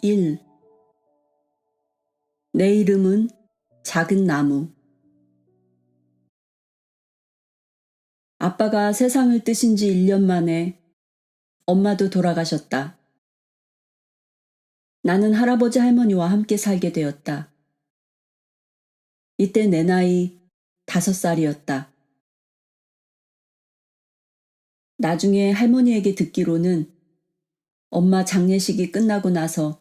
1. 내 이름은 작은 나무. 아빠가 세상을 뜨신 지 1년 만에 엄마도 돌아가셨다. 나는 할아버지 할머니와 함께 살게 되었다. 이때 내 나이 5살이었다. 나중에 할머니에게 듣기로는 엄마 장례식이 끝나고 나서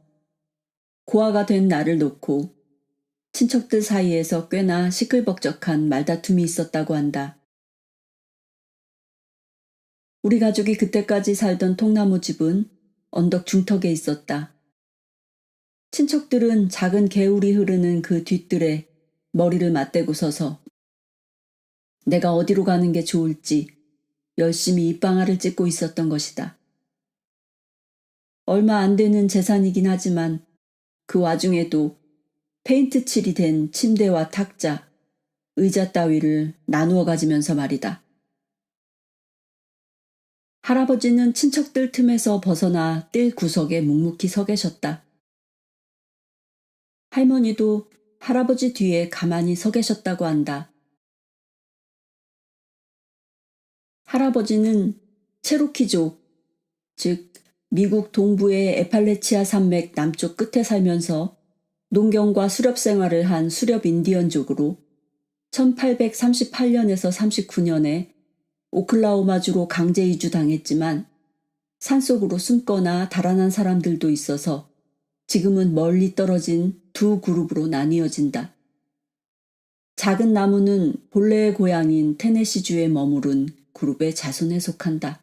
고아가 된 나를 놓고 친척들 사이에서 꽤나 시끌벅적한 말다툼이 있었다고 한다. 우리 가족이 그때까지 살던 통나무 집은 언덕 중턱에 있었다. 친척들은 작은 개울이 흐르는 그 뒷뜰에 머리를 맞대고 서서 내가 어디로 가는 게 좋을지 열심히 입방아를 찢고 있었던 것이다. 얼마 안 되는 재산이긴 하지만 그 와중에도 페인트 칠이 된 침대와 탁자, 의자 따위를 나누어 가지면서 말이다. 할아버지는 친척들 틈에서 벗어나 뜰 구석에 묵묵히 서 계셨다. 할머니도 할아버지 뒤에 가만히 서 계셨다고 한다. 할아버지는 체로키족, 즉 미국 동부의 에팔레치아 산맥 남쪽 끝에 살면서 농경과 수렵 생활을 한 수렵 인디언족으로 1838년에서 39년에 오클라호마주로 강제 이주당했지만 산속으로 숨거나 달아난 사람들도 있어서 지금은 멀리 떨어진 두 그룹으로 나뉘어진다. 작은 나무는 본래의 고향인 테네시주에 머무른 그룹의 자손에 속한다.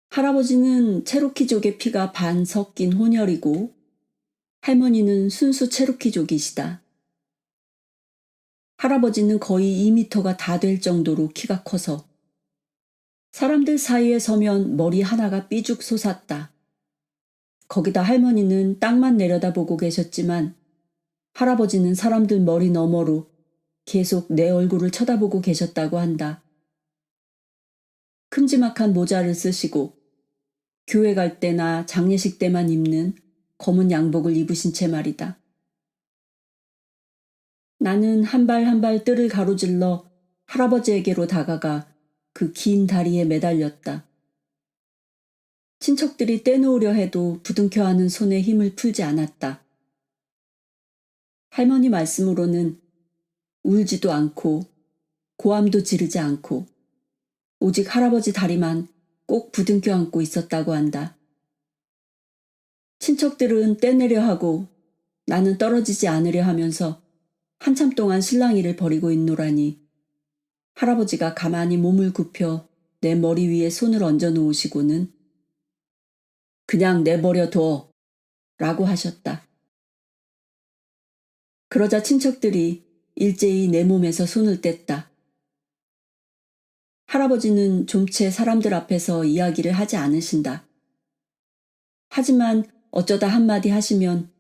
할아버지는 체로키족의 피가 반 섞인 혼혈이고 할머니는 순수 체로키족이시다. 할아버지는 거의 2미터가 다 될 정도로 키가 커서 사람들 사이에 서면 머리 하나가 삐죽 솟았다. 거기다 할머니는 땅만 내려다보고 계셨지만 할아버지는 사람들 머리 너머로 계속 내 얼굴을 쳐다보고 계셨다고 한다. 큼지막한 모자를 쓰시고 교회 갈 때나 장례식 때만 입는 검은 양복을 입으신 채 말이다. 나는 한 발 한 발 뜰을 가로질러 할아버지에게로 다가가 그 긴 다리에 매달렸다. 친척들이 떼놓으려 해도 부둥켜 안은 손에 힘을 풀지 않았다. 할머니 말씀으로는 울지도 않고 고함도 지르지 않고 오직 할아버지 다리만 꼭 부둥켜 안고 있었다고 한다. 친척들은 떼내려 하고 나는 떨어지지 않으려 하면서 한참 동안 실랑이를 벌이고 있노라니 할아버지가 가만히 몸을 굽혀 내 머리 위에 손을 얹어 놓으시고는 그냥 내버려 둬 라고 하셨다. 그러자 친척들이 일제히 내 몸에서 손을 뗐다. 할아버지는 좀채 사람들 앞에서 이야기를 하지 않으신다. 하지만 어쩌다 한마디 하시면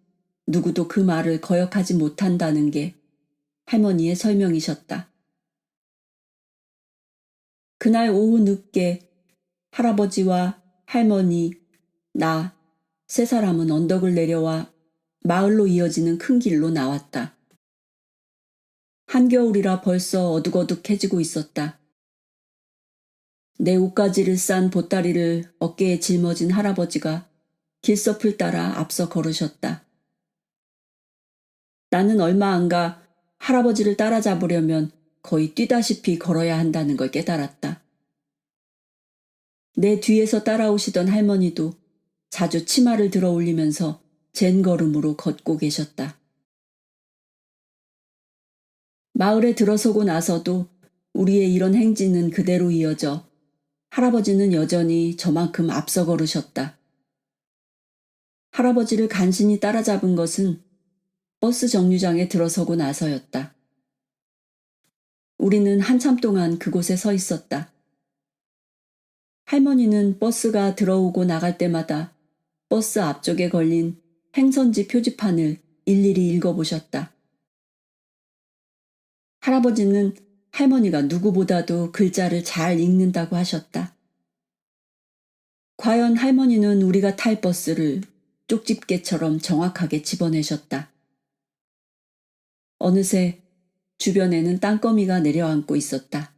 누구도 그 말을 거역하지 못한다는 게 할머니의 설명이셨다. 그날 오후 늦게 할아버지와 할머니, 나, 세 사람은 언덕을 내려와 마을로 이어지는 큰 길로 나왔다. 한겨울이라 벌써 어둑어둑해지고 있었다. 내 옷가지를 싼 보따리를 어깨에 짊어진 할아버지가 길섭을 따라 앞서 걸으셨다. 나는 얼마 안 가 할아버지를 따라잡으려면 거의 뛰다시피 걸어야 한다는 걸 깨달았다. 내 뒤에서 따라오시던 할머니도 자주 치마를 들어 올리면서 젠걸음으로 걷고 계셨다. 마을에 들어서고 나서도 우리의 이런 행진은 그대로 이어져 할아버지는 여전히 저만큼 앞서 걸으셨다. 할아버지를 간신히 따라잡은 것은 버스 정류장에 들어서고 나서였다. 우리는 한참 동안 그곳에 서 있었다. 할머니는 버스가 들어오고 나갈 때마다 버스 앞쪽에 걸린 행선지 표지판을 일일이 읽어보셨다. 할아버지는 할머니가 누구보다도 글자를 잘 읽는다고 하셨다. 과연 할머니는 우리가 탈 버스를 쪽집게처럼 정확하게 집어내셨다. 어느새 주변에는 땅거미가 내려앉고 있었다.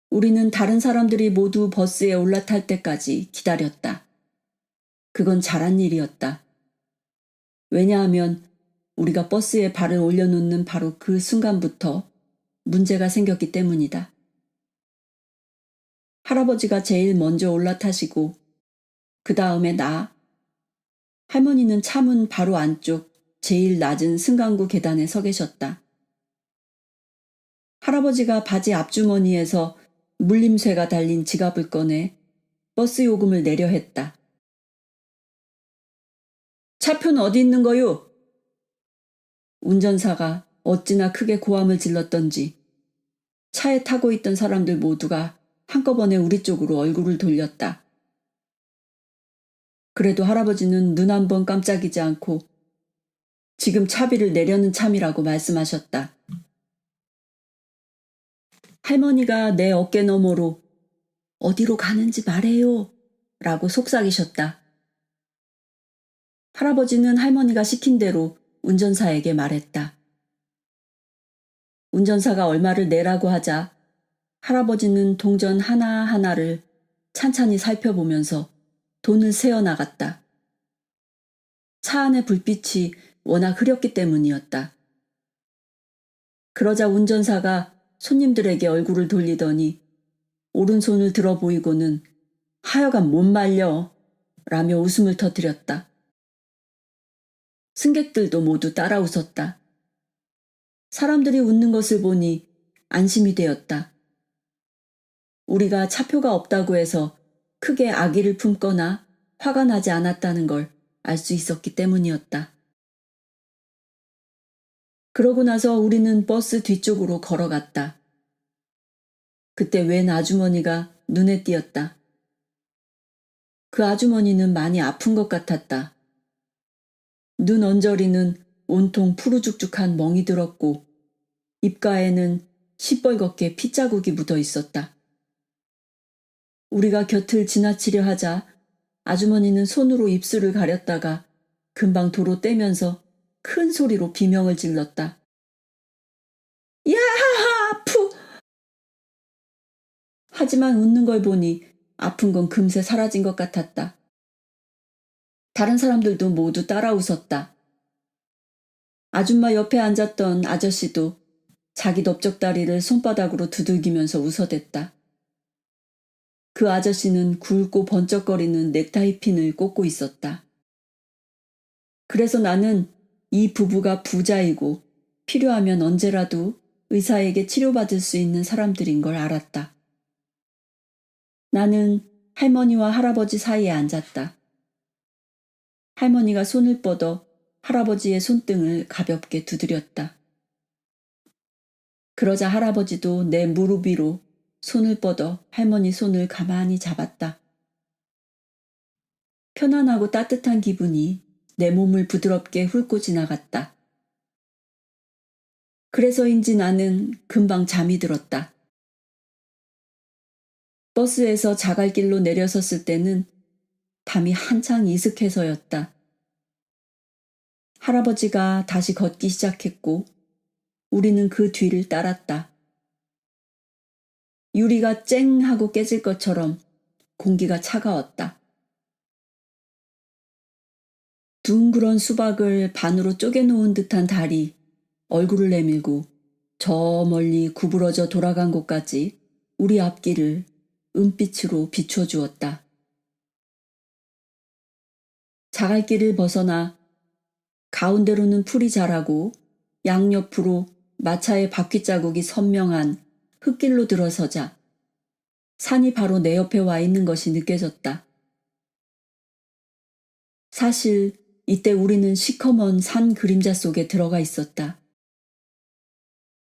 우리는 다른 사람들이 모두 버스에 올라탈 때까지 기다렸다. 그건 잘한 일이었다. 왜냐하면 우리가 버스에 발을 올려놓는 바로 그 순간부터 문제가 생겼기 때문이다. 할아버지가 제일 먼저 올라타시고 그 다음에 나, 할머니는 차 문 바로 안쪽 제일 낮은 승강구 계단에 서 계셨다. 할아버지가 바지 앞주머니에서 물림쇠가 달린 지갑을 꺼내 버스 요금을 내려 했다. 차표는 어디 있는 거요? 운전사가 어찌나 크게 고함을 질렀던지 차에 타고 있던 사람들 모두가 한꺼번에 우리 쪽으로 얼굴을 돌렸다. 그래도 할아버지는 눈 한 번 깜짝이지 않고 지금 차비를 내려는 참이라고 말씀하셨다. 할머니가 내 어깨 너머로 어디로 가는지 말해요 라고 속삭이셨다. 할아버지는 할머니가 시킨 대로 운전사에게 말했다. 운전사가 얼마를 내라고 하자 할아버지는 동전 하나하나를 찬찬히 살펴보면서 돈을 세어나갔다. 차 안의 불빛이 워낙 흐렸기 때문이었다. 그러자 운전사가 손님들에게 얼굴을 돌리더니 오른손을 들어 보이고는 하여간 못 말려 라며 웃음을 터뜨렸다. 승객들도 모두 따라 웃었다. 사람들이 웃는 것을 보니 안심이 되었다. 우리가 차표가 없다고 해서 크게 악의를 품거나 화가 나지 않았다는 걸 알 수 있었기 때문이었다. 그러고 나서 우리는 버스 뒤쪽으로 걸어갔다. 그때 웬 아주머니가 눈에 띄었다. 그 아주머니는 많이 아픈 것 같았다. 눈 언저리는 온통 푸르죽죽한 멍이 들었고 입가에는 시뻘겋게 핏자국이 묻어 있었다. 우리가 곁을 지나치려 하자 아주머니는 손으로 입술을 가렸다가 금방 도로 떼면서 큰 소리로 비명을 질렀다. 야하하 아프! 하지만 웃는 걸 보니 아픈 건 금세 사라진 것 같았다. 다른 사람들도 모두 따라 웃었다. 아줌마 옆에 앉았던 아저씨도 자기 넓적다리를 손바닥으로 두들기면서 웃어댔다. 그 아저씨는 굵고 번쩍거리는 넥타이 핀을 꽂고 있었다. 그래서 나는 이 부부가 부자이고 필요하면 언제라도 의사에게 치료받을 수 있는 사람들인 걸 알았다. 나는 할머니와 할아버지 사이에 앉았다. 할머니가 손을 뻗어 할아버지의 손등을 가볍게 두드렸다. 그러자 할아버지도 내 무릎 위로 손을 뻗어 할머니 손을 가만히 잡았다. 편안하고 따뜻한 기분이 내 몸을 부드럽게 훑고 지나갔다. 그래서인지 나는 금방 잠이 들었다. 버스에서 자갈길로 내려섰을 때는 밤이 한창 이슥해서였다. 할아버지가 다시 걷기 시작했고 우리는 그 뒤를 따랐다. 유리가 쨍 하고 깨질 것처럼 공기가 차가웠다. 둥그런 수박을 반으로 쪼개놓은 듯한 달이 얼굴을 내밀고 저 멀리 구부러져 돌아간 곳까지 우리 앞길을 은빛으로 비춰주었다. 자갈길을 벗어나 가운데로는 풀이 자라고 양옆으로 마차의 바퀴 자국이 선명한 흙길로 들어서자 산이 바로 내 옆에 와 있는 것이 느껴졌다. 사실 이때 우리는 시커먼 산 그림자 속에 들어가 있었다.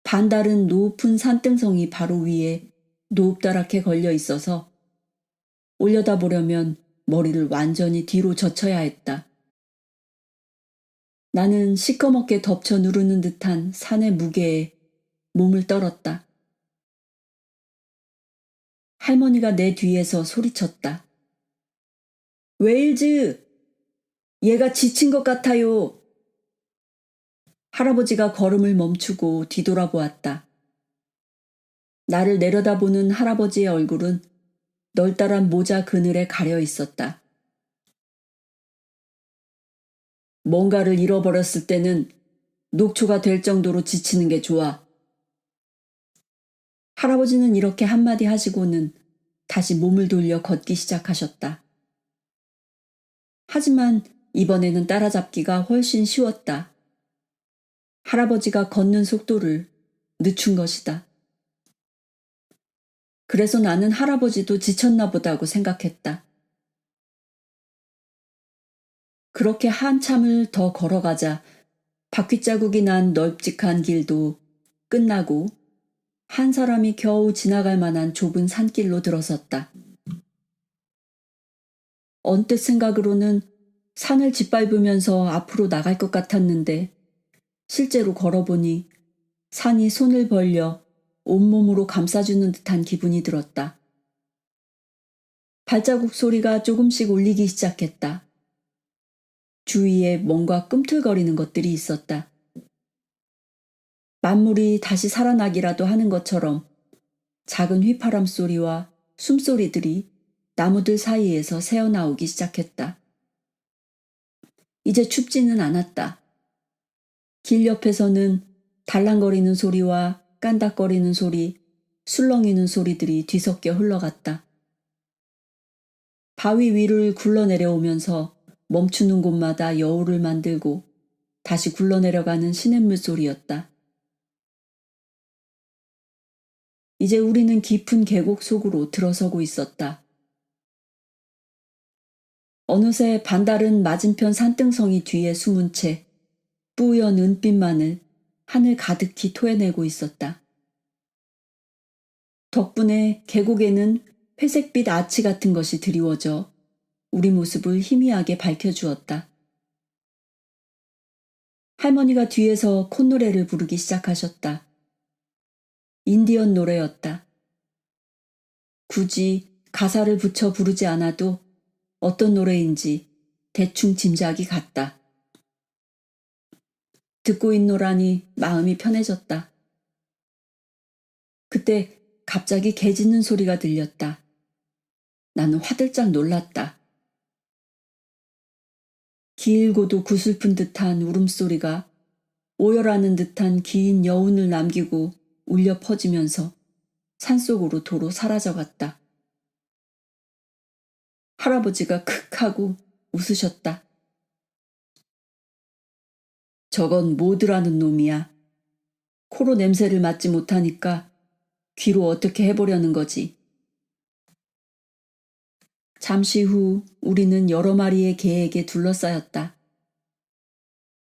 반달은 높은 산등성이 바로 위에 높다랗게 걸려 있어서 올려다보려면 머리를 완전히 뒤로 젖혀야 했다. 나는 시커멓게 덮쳐 누르는 듯한 산의 무게에 몸을 떨었다. 할머니가 내 뒤에서 소리쳤다. 웨일즈! 얘가 지친 것 같아요. 할아버지가 걸음을 멈추고 뒤돌아보았다. 나를 내려다보는 할아버지의 얼굴은 널따란 모자 그늘에 가려 있었다. 뭔가를 잃어버렸을 때는 녹초가 될 정도로 지치는 게 좋아. 할아버지는 이렇게 한마디 하시고는 다시 몸을 돌려 걷기 시작하셨다. 하지만 이번에는 따라잡기가 훨씬 쉬웠다. 할아버지가 걷는 속도를 늦춘 것이다. 그래서 나는 할아버지도 지쳤나 보다고 생각했다. 그렇게 한참을 더 걸어가자 바퀴자국이 난 널찍한 길도 끝나고 한 사람이 겨우 지나갈 만한 좁은 산길로 들어섰다. 언뜻 생각으로는 산을 짓밟으면서 앞으로 나갈 것 같았는데 실제로 걸어보니 산이 손을 벌려 온몸으로 감싸주는 듯한 기분이 들었다. 발자국 소리가 조금씩 울리기 시작했다. 주위에 뭔가 꿈틀거리는 것들이 있었다. 만물이 다시 살아나기라도 하는 것처럼 작은 휘파람 소리와 숨소리들이 나무들 사이에서 새어나오기 시작했다. 이제 춥지는 않았다. 길 옆에서는 달랑거리는 소리와 깐닥거리는 소리, 술렁이는 소리들이 뒤섞여 흘러갔다. 바위 위를 굴러내려오면서 멈추는 곳마다 여울을 만들고 다시 굴러내려가는 시냇물 소리였다. 이제 우리는 깊은 계곡 속으로 들어서고 있었다. 어느새 반달은 맞은편 산등성이 뒤에 숨은 채 뿌연 은빛만을 하늘 가득히 토해내고 있었다. 덕분에 계곡에는 회색빛 아치 같은 것이 드리워져 우리 모습을 희미하게 밝혀주었다. 할머니가 뒤에서 콧노래를 부르기 시작하셨다. 인디언 노래였다. 굳이 가사를 붙여 부르지 않아도 어떤 노래인지 대충 짐작이 갔다. 듣고 있노라니 마음이 편해졌다. 그때 갑자기 개 짖는 소리가 들렸다. 나는 화들짝 놀랐다. 길고도 구슬픈 듯한 울음소리가 오열하는 듯한 긴 여운을 남기고 울려 퍼지면서 산속으로 도로 사라져갔다. 할아버지가 크 하고 웃으셨다. 저건 모드라는 놈이야. 코로 냄새를 맡지 못하니까 귀로 어떻게 해보려는 거지. 잠시 후 우리는 여러 마리의 개에게 둘러싸였다.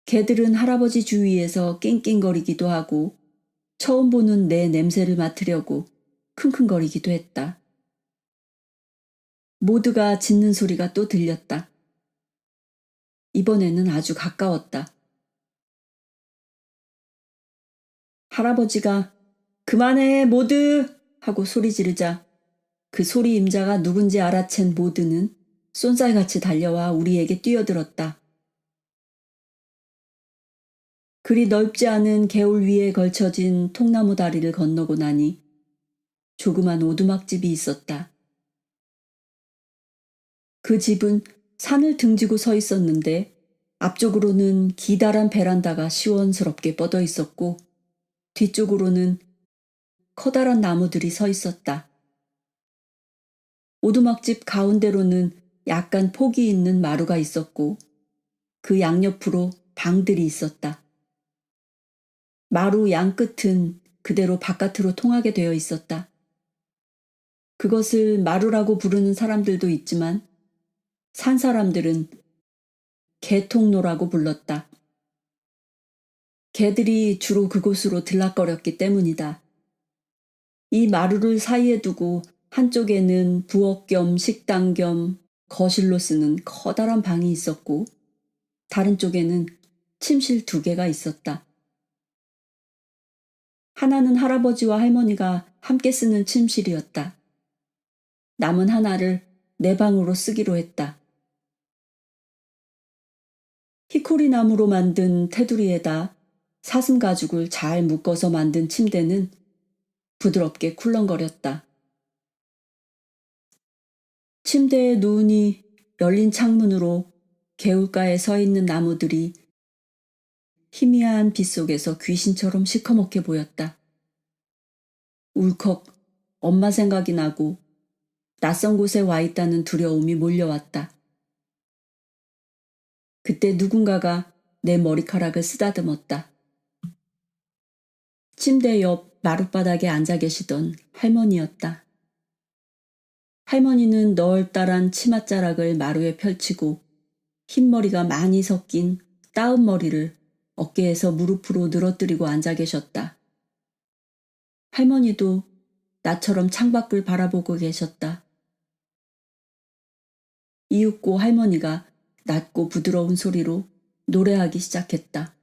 개들은 할아버지 주위에서 낑낑거리기도 하고 처음 보는 내 냄새를 맡으려고 킁킁거리기도 했다. 모두가 짖는 소리가 또 들렸다. 이번에는 아주 가까웠다. 할아버지가 그만해 모두! 하고 소리 지르자 그 소리 임자가 누군지 알아챈 모두는 쏜살같이 달려와 우리에게 뛰어들었다. 그리 넓지 않은 개울 위에 걸쳐진 통나무 다리를 건너고 나니 조그만 오두막집이 있었다. 그 집은 산을 등지고 서 있었는데 앞쪽으로는 기다란 베란다가 시원스럽게 뻗어 있었고 뒤쪽으로는 커다란 나무들이 서 있었다. 오두막집 가운데로는 약간 폭이 있는 마루가 있었고 그 양옆으로 방들이 있었다. 마루 양끝은 그대로 바깥으로 통하게 되어 있었다. 그것을 마루라고 부르는 사람들도 있지만 산 사람들은 개통로라고 불렀다. 개들이 주로 그곳으로 들락거렸기 때문이다. 이 마루를 사이에 두고 한쪽에는 부엌 겸 식당 겸 거실로 쓰는 커다란 방이 있었고 다른 쪽에는 침실 2개가 있었다. 하나는 할아버지와 할머니가 함께 쓰는 침실이었다. 남은 하나를 내 방으로 쓰기로 했다. 히코리 나무로 만든 테두리에다 사슴 가죽을 잘 묶어서 만든 침대는 부드럽게 쿨렁거렸다. 침대에 누우니 열린 창문으로 개울가에 서 있는 나무들이 희미한 빛 속에서 귀신처럼 시커멓게 보였다. 울컥 엄마 생각이 나고 낯선 곳에 와 있다는 두려움이 몰려왔다. 그때 누군가가 내 머리카락을 쓰다듬었다. 침대 옆 마룻바닥에 앉아 계시던 할머니였다. 할머니는 널따란 치맛자락을 마루에 펼치고 흰머리가 많이 섞인 따은 머리를 어깨에서 무릎으로 늘어뜨리고 앉아 계셨다. 할머니도 나처럼 창밖을 바라보고 계셨다. 이윽고 할머니가 낮고 부드러운 소리로 노래하기 시작했다.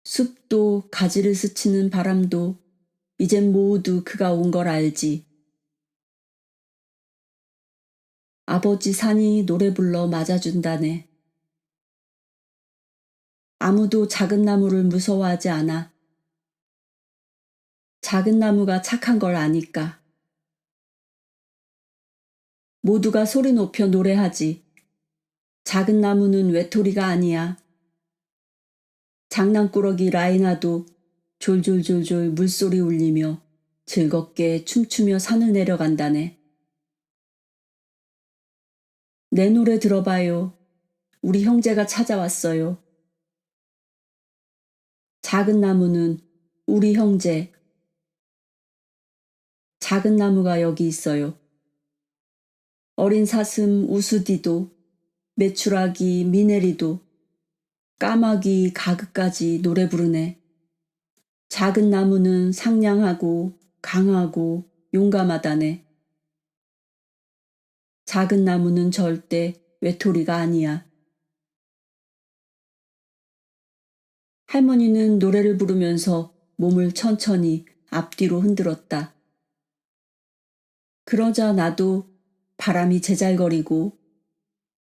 숲도 가지를 스치는 바람도 이젠 모두 그가 온 걸 알지. 아버지 산이 노래 불러 맞아준다네. 아무도 작은 나무를 무서워하지 않아. 작은 나무가 착한 걸 아니까. 모두가 소리 높여 노래하지. 작은 나무는 외톨이가 아니야. 장난꾸러기 라이나도 졸졸졸졸 물소리 울리며 즐겁게 춤추며 산을 내려간다네. 내 노래 들어봐요. 우리 형제가 찾아왔어요. 작은 나무는 우리 형제. 작은 나무가 여기 있어요. 어린 사슴 우수디도, 메추라기 미네리도, 까마귀 가그까지 노래 부르네. 작은 나무는 상냥하고 강하고 용감하다네. 작은 나무는 절대 외톨이가 아니야. 할머니는 노래를 부르면서 몸을 천천히 앞뒤로 흔들었다. 그러자 나도 바람이 제잘거리고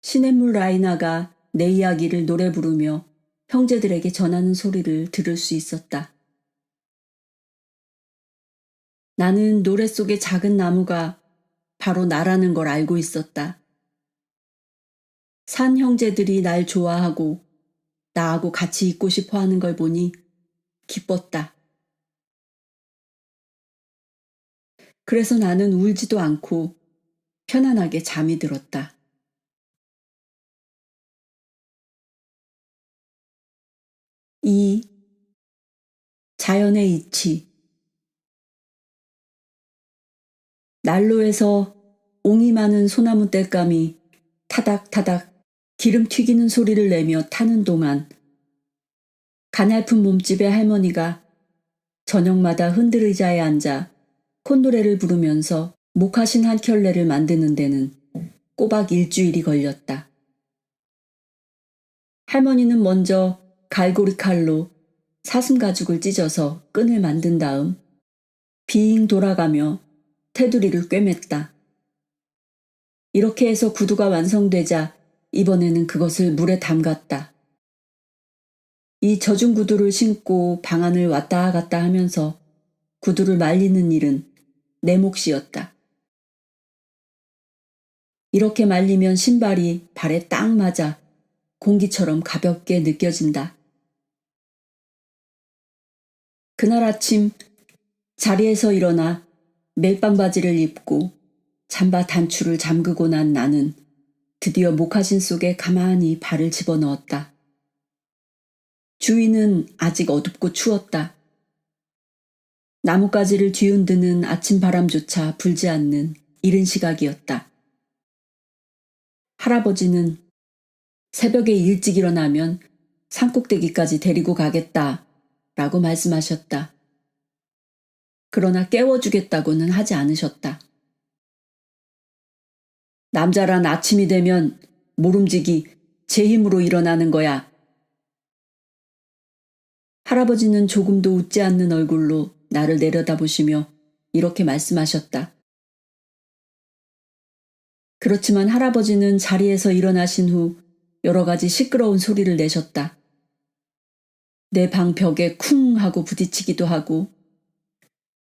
시냇물 라이나가 내 이야기를 노래 부르며 형제들에게 전하는 소리를 들을 수 있었다. 나는 노래 속의 작은 나무가 바로 나라는 걸 알고 있었다. 산 형제들이 날 좋아하고 나하고 같이 있고 싶어 하는 걸 보니 기뻤다. 그래서 나는 울지도 않고 편안하게 잠이 들었다. 이 자연의 이치. 난로에서 옹이 많은 소나무 땔감이 타닥타닥 기름 튀기는 소리를 내며 타는 동안 가냘픈 몸집의 할머니가 저녁마다 흔들의자에 앉아 콧노래를 부르면서 목화신 한 켤레를 만드는 데는 꼬박 일주일이 걸렸다. 할머니는 먼저 갈고리 칼로 사슴 가죽을 찢어서 끈을 만든 다음 빙 돌아가며 테두리를 꿰맸다. 이렇게 해서 구두가 완성되자 이번에는 그것을 물에 담갔다. 이 젖은 구두를 신고 방 안을 왔다 갔다 하면서 구두를 말리는 일은 내 몫이었다. 이렇게 말리면 신발이 발에 딱 맞아 공기처럼 가볍게 느껴진다. 그날 아침 자리에서 일어나 멜빵 바지를 입고 잠바 단추를 잠그고 난 나는 드디어 목화신 속에 가만히 발을 집어넣었다. 주위는 아직 어둡고 추웠다. 나뭇가지를 뒤흔드는 아침 바람조차 불지 않는 이른 시각이었다. 할아버지는 새벽에 일찍 일어나면 산꼭대기까지 데리고 가겠다 라고 말씀하셨다. 그러나 깨워주겠다고는 하지 않으셨다. 남자란 아침이 되면 모름지기 제 힘으로 일어나는 거야. 할아버지는 조금도 웃지 않는 얼굴로 나를 내려다보시며 이렇게 말씀하셨다. 그렇지만 할아버지는 자리에서 일어나신 후 여러 가지 시끄러운 소리를 내셨다. 내 방 벽에 쿵 하고 부딪히기도 하고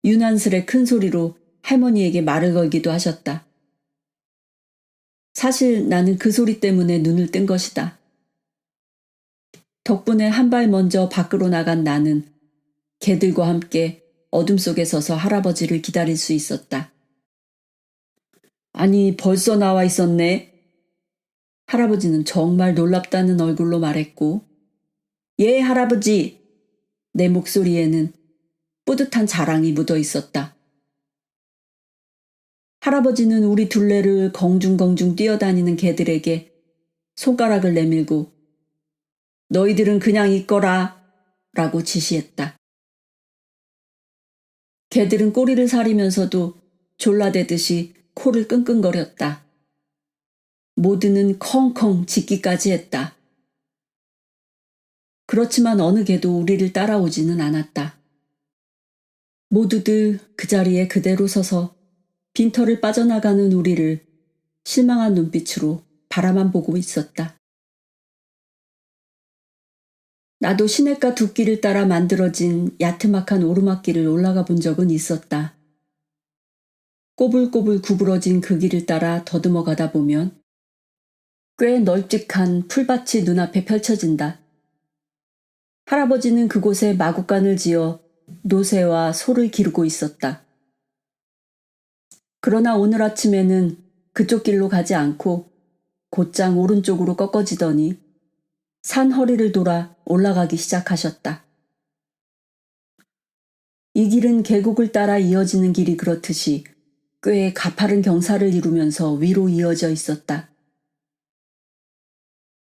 유난스레 큰 소리로 할머니에게 말을 걸기도 하셨다. 사실 나는 그 소리 때문에 눈을 뜬 것이다. 덕분에 한 발 먼저 밖으로 나간 나는 개들과 함께 어둠 속에 서서 할아버지를 기다릴 수 있었다. 아니, 벌써 나와 있었네. 할아버지는 정말 놀랍다는 얼굴로 말했고, 예, 할아버지! 내 목소리에는 뿌듯한 자랑이 묻어 있었다. 할아버지는 우리 둘레를 공중공중 뛰어다니는 개들에게 손가락을 내밀고 너희들은 그냥 있거라 라고 지시했다. 개들은 꼬리를 사리면서도 졸라대듯이 코를 끙끙거렸다. 모두는 컹컹 짖기까지 했다. 그렇지만 어느 개도 우리를 따라오지는 않았다. 모두들 그 자리에 그대로 서서 빈털을 빠져나가는 우리를 실망한 눈빛으로 바라만 보고 있었다. 나도 시냇가 둑길을 따라 만들어진 야트막한 오르막길을 올라가 본 적은 있었다. 꼬불꼬불 구부러진 그 길을 따라 더듬어 가다 보면 꽤 널찍한 풀밭이 눈앞에 펼쳐진다. 할아버지는 그곳에 마구간을 지어 노새와 소를 기르고 있었다. 그러나 오늘 아침에는 그쪽 길로 가지 않고 곧장 오른쪽으로 꺾어지더니 산 허리를 돌아 올라가기 시작하셨다. 이 길은 계곡을 따라 이어지는 길이 그렇듯이 꽤 가파른 경사를 이루면서 위로 이어져 있었다.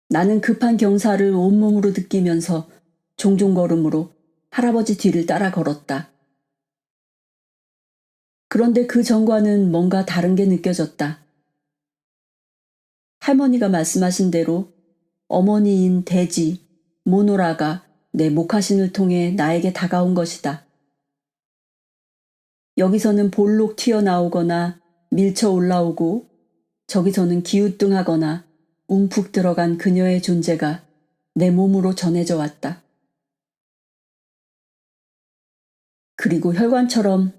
나는 급한 경사를 온몸으로 느끼면서 종종 걸음으로 할아버지 뒤를 따라 걸었다. 그런데 그 전과는 뭔가 다른 게 느껴졌다. 할머니가 말씀하신 대로 어머니인 돼지, 모노라가 내 목화신을 통해 나에게 다가온 것이다. 여기서는 볼록 튀어나오거나 밀쳐 올라오고 저기서는 기우뚱하거나 움푹 들어간 그녀의 존재가 내 몸으로 전해져 왔다. 그리고 혈관처럼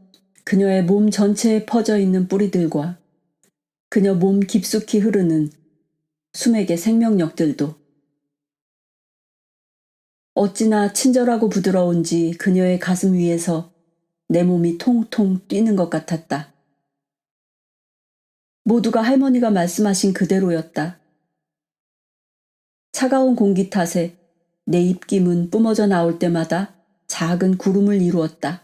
그녀의 몸 전체에 퍼져 있는 뿌리들과 그녀 몸 깊숙이 흐르는 숨에게 생명력들도 어찌나 친절하고 부드러운지 그녀의 가슴 위에서 내 몸이 통통 뛰는 것 같았다. 모두가 할머니가 말씀하신 그대로였다. 차가운 공기 탓에 내 입김은 뿜어져 나올 때마다 작은 구름을 이루었다.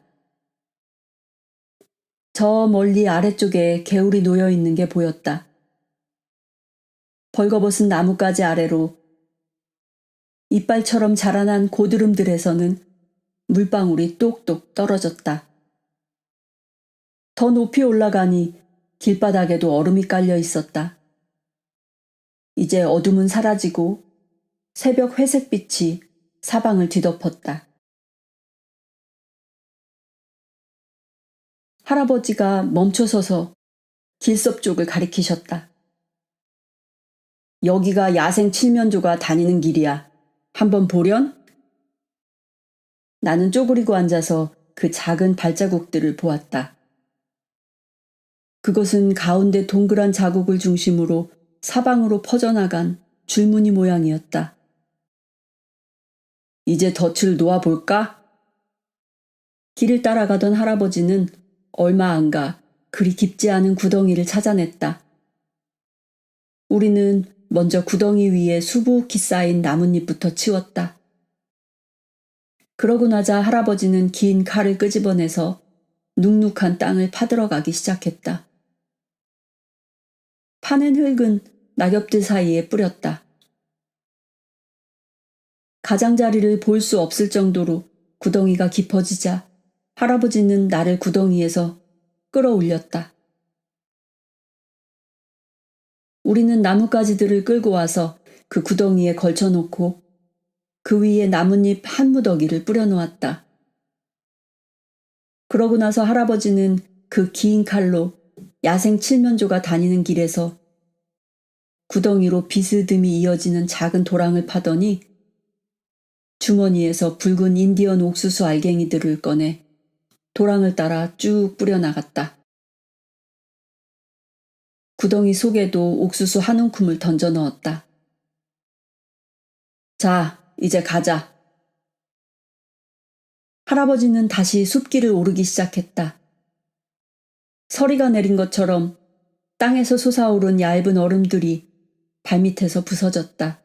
저 멀리 아래쪽에 개울이 놓여 있는 게 보였다. 벌거벗은 나뭇가지 아래로 이빨처럼 자라난 고드름들에서는 물방울이 똑똑 떨어졌다. 더 높이 올라가니 길바닥에도 얼음이 깔려 있었다. 이제 어둠은 사라지고 새벽 회색빛이 사방을 뒤덮었다. 할아버지가 멈춰서서 길섭 쪽을 가리키셨다. 여기가 야생 칠면조가 다니는 길이야. 한번 보련? 나는 쪼그리고 앉아서 그 작은 발자국들을 보았다. 그것은 가운데 동그란 자국을 중심으로 사방으로 퍼져나간 줄무늬 모양이었다. 이제 덫을 놓아볼까? 길을 따라가던 할아버지는 얼마 안 가 그리 깊지 않은 구덩이를 찾아냈다. 우리는 먼저 구덩이 위에 수북히 쌓인 나뭇잎부터 치웠다. 그러고 나자 할아버지는 긴 칼을 끄집어내서 눅눅한 땅을 파들어가기 시작했다. 파낸 흙은 낙엽들 사이에 뿌렸다. 가장자리를 볼 수 없을 정도로 구덩이가 깊어지자 할아버지는 나를 구덩이에서 끌어올렸다. 우리는 나뭇가지들을 끌고 와서 그 구덩이에 걸쳐놓고 그 위에 나뭇잎 한 무더기를 뿌려놓았다. 그러고 나서 할아버지는 그 긴 칼로 야생 칠면조가 다니는 길에서 구덩이로 비스듬히 이어지는 작은 도랑을 파더니 주머니에서 붉은 인디언 옥수수 알갱이들을 꺼내 도랑을 따라 쭉 뿌려나갔다. 구덩이 속에도 옥수수 한 움큼을 던져 넣었다. 자, 이제 가자. 할아버지는 다시 숲길을 오르기 시작했다. 서리가 내린 것처럼 땅에서 솟아오른 얇은 얼음들이 발밑에서 부서졌다.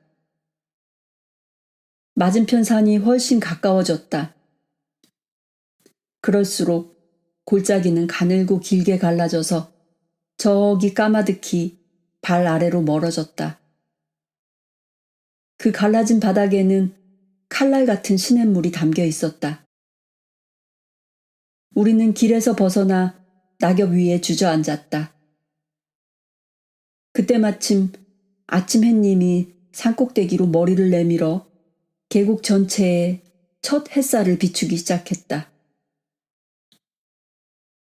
맞은편 산이 훨씬 가까워졌다. 그럴수록 골짜기는 가늘고 길게 갈라져서 저기 까마득히 발 아래로 멀어졌다. 그 갈라진 바닥에는 칼날 같은 시냇물이 담겨 있었다. 우리는 길에서 벗어나 낙엽 위에 주저앉았다. 그때 마침 아침 햇님이 산꼭대기로 머리를 내밀어 계곡 전체에 첫 햇살을 비추기 시작했다.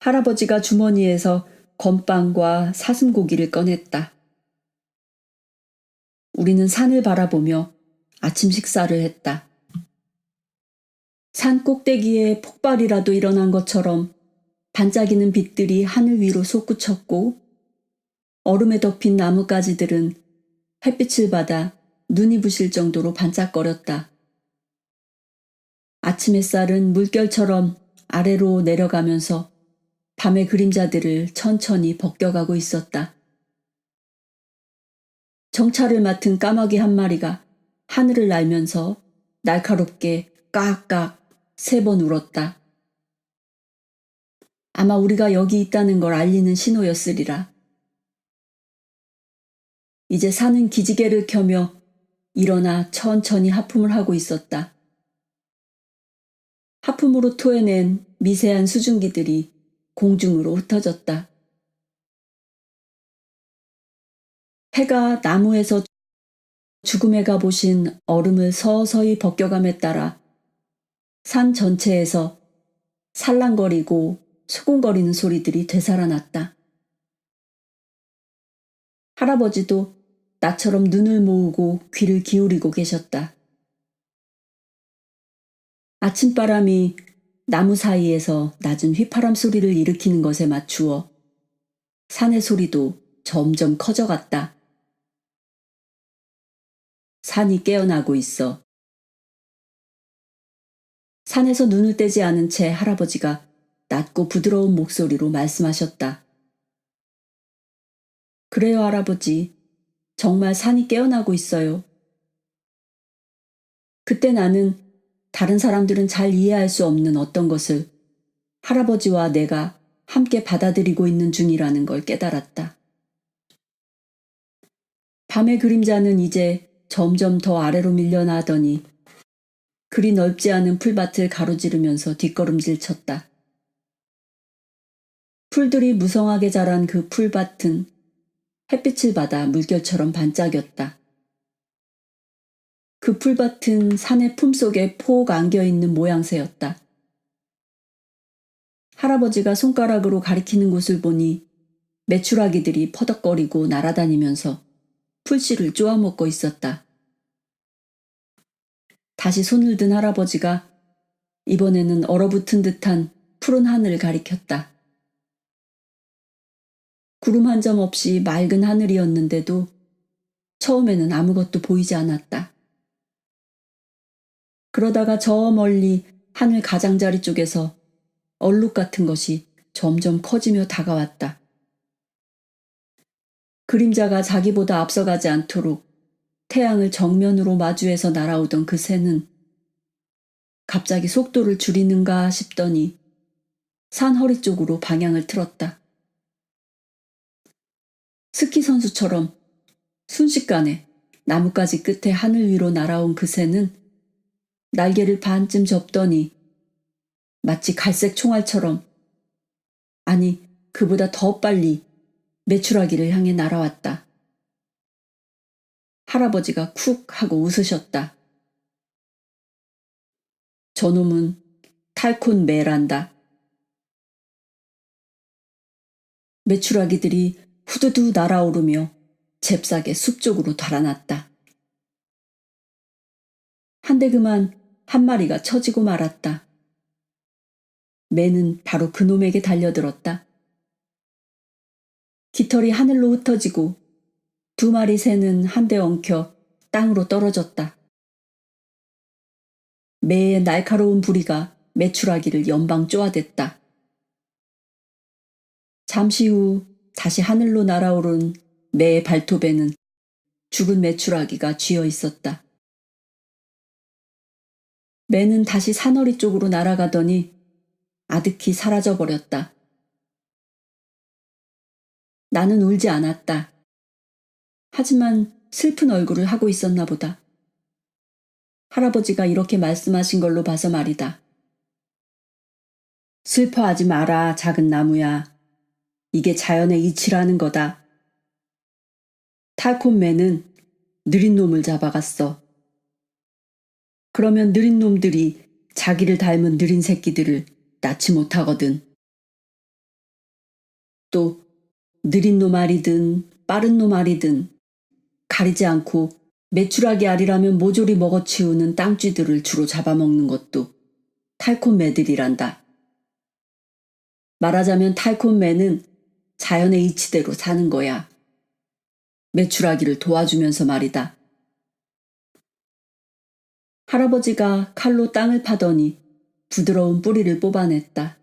할아버지가 주머니에서 건빵과 사슴고기를 꺼냈다. 우리는 산을 바라보며 아침 식사를 했다. 산 꼭대기에 폭발이라도 일어난 것처럼 반짝이는 빛들이 하늘 위로 솟구쳤고 얼음에 덮인 나뭇가지들은 햇빛을 받아 눈이 부실 정도로 반짝거렸다. 아침 햇살은 물결처럼 아래로 내려가면서 밤의 그림자들을 천천히 벗겨가고 있었다. 정찰을 맡은 까마귀 한 마리가 하늘을 날면서 날카롭게 깍깍 3번 울었다. 아마 우리가 여기 있다는 걸 알리는 신호였으리라. 이제 산은 기지개를 켜며 일어나 천천히 하품을 하고 있었다. 하품으로 토해낸 미세한 수증기들이 공중으로 흩어졌다. 해가 나무에서 죽음에 가보신 얼음을 서서히 벗겨감에 따라 산 전체에서 살랑거리고 소곤거리는 소리들이 되살아났다. 할아버지도 나처럼 눈을 모으고 귀를 기울이고 계셨다. 아침바람이 나무 사이에서 낮은 휘파람 소리를 일으키는 것에 맞추어 산의 소리도 점점 커져갔다. 산이 깨어나고 있어. 산에서 눈을 떼지 않은 채 할아버지가 낮고 부드러운 목소리로 말씀하셨다. 그래요, 할아버지. 정말 산이 깨어나고 있어요. 그때 나는 다른 사람들은 잘 이해할 수 없는 어떤 것을 할아버지와 내가 함께 받아들이고 있는 중이라는 걸 깨달았다. 밤의 그림자는 이제 점점 더 아래로 밀려나더니 그리 넓지 않은 풀밭을 가로지르면서 뒷걸음질 쳤다. 풀들이 무성하게 자란 그 풀밭은 햇빛을 받아 물결처럼 반짝였다. 그 풀밭은 산의 품속에 폭 안겨있는 모양새였다. 할아버지가 손가락으로 가리키는 곳을 보니 메추라기들이 퍼덕거리고 날아다니면서 풀씨를 쪼아먹고 있었다. 다시 손을 든 할아버지가 이번에는 얼어붙은 듯한 푸른 하늘을 가리켰다. 구름 한 점 없이 맑은 하늘이었는데도 처음에는 아무것도 보이지 않았다. 그러다가 저 멀리 하늘 가장자리 쪽에서 얼룩 같은 것이 점점 커지며 다가왔다. 그림자가 자기보다 앞서가지 않도록 태양을 정면으로 마주해서 날아오던 그 새는 갑자기 속도를 줄이는가 싶더니 산 허리 쪽으로 방향을 틀었다. 스키 선수처럼 순식간에 나뭇가지 끝에 하늘 위로 날아온 그 새는 날개를 반쯤 접더니 마치 갈색 총알처럼, 아니 그보다 더 빨리 메추라기를 향해 날아왔다. 할아버지가 쿡 하고 웃으셨다. 저놈은 탈콘 매란다. 메추라기들이 후두두 날아오르며 잽싸게 숲 쪽으로 달아났다. 한데 그만 한 마리가 처지고 말았다. 매는 바로 그놈에게 달려들었다. 깃털이 하늘로 흩어지고 두 마리 새는 한데 엉켜 땅으로 떨어졌다. 매의 날카로운 부리가 메추라기를 연방 쪼아댔다. 잠시 후 다시 하늘로 날아오른 매의 발톱에는 죽은 메추라기가 쥐어 있었다. 매는 다시 사너리 쪽으로 날아가더니 아득히 사라져버렸다. 나는 울지 않았다. 하지만 슬픈 얼굴을 하고 있었나 보다. 할아버지가 이렇게 말씀하신 걸로 봐서 말이다. 슬퍼하지 마라, 작은 나무야. 이게 자연의 이치라는 거다. 탈콘매는 느린 놈을 잡아갔어. 그러면 느린 놈들이 자기를 닮은 느린 새끼들을 낳지 못하거든. 또 느린 놈 알이든 빠른 놈 알이든 가리지 않고 메추라기 알이라면 모조리 먹어치우는 땅쥐들을 주로 잡아먹는 것도 탈콘매들이란다. 말하자면 탈콘매는 자연의 이치대로 사는 거야. 메추라기를 도와주면서 말이다. 할아버지가 칼로 땅을 파더니 부드러운 뿌리를 뽑아냈다.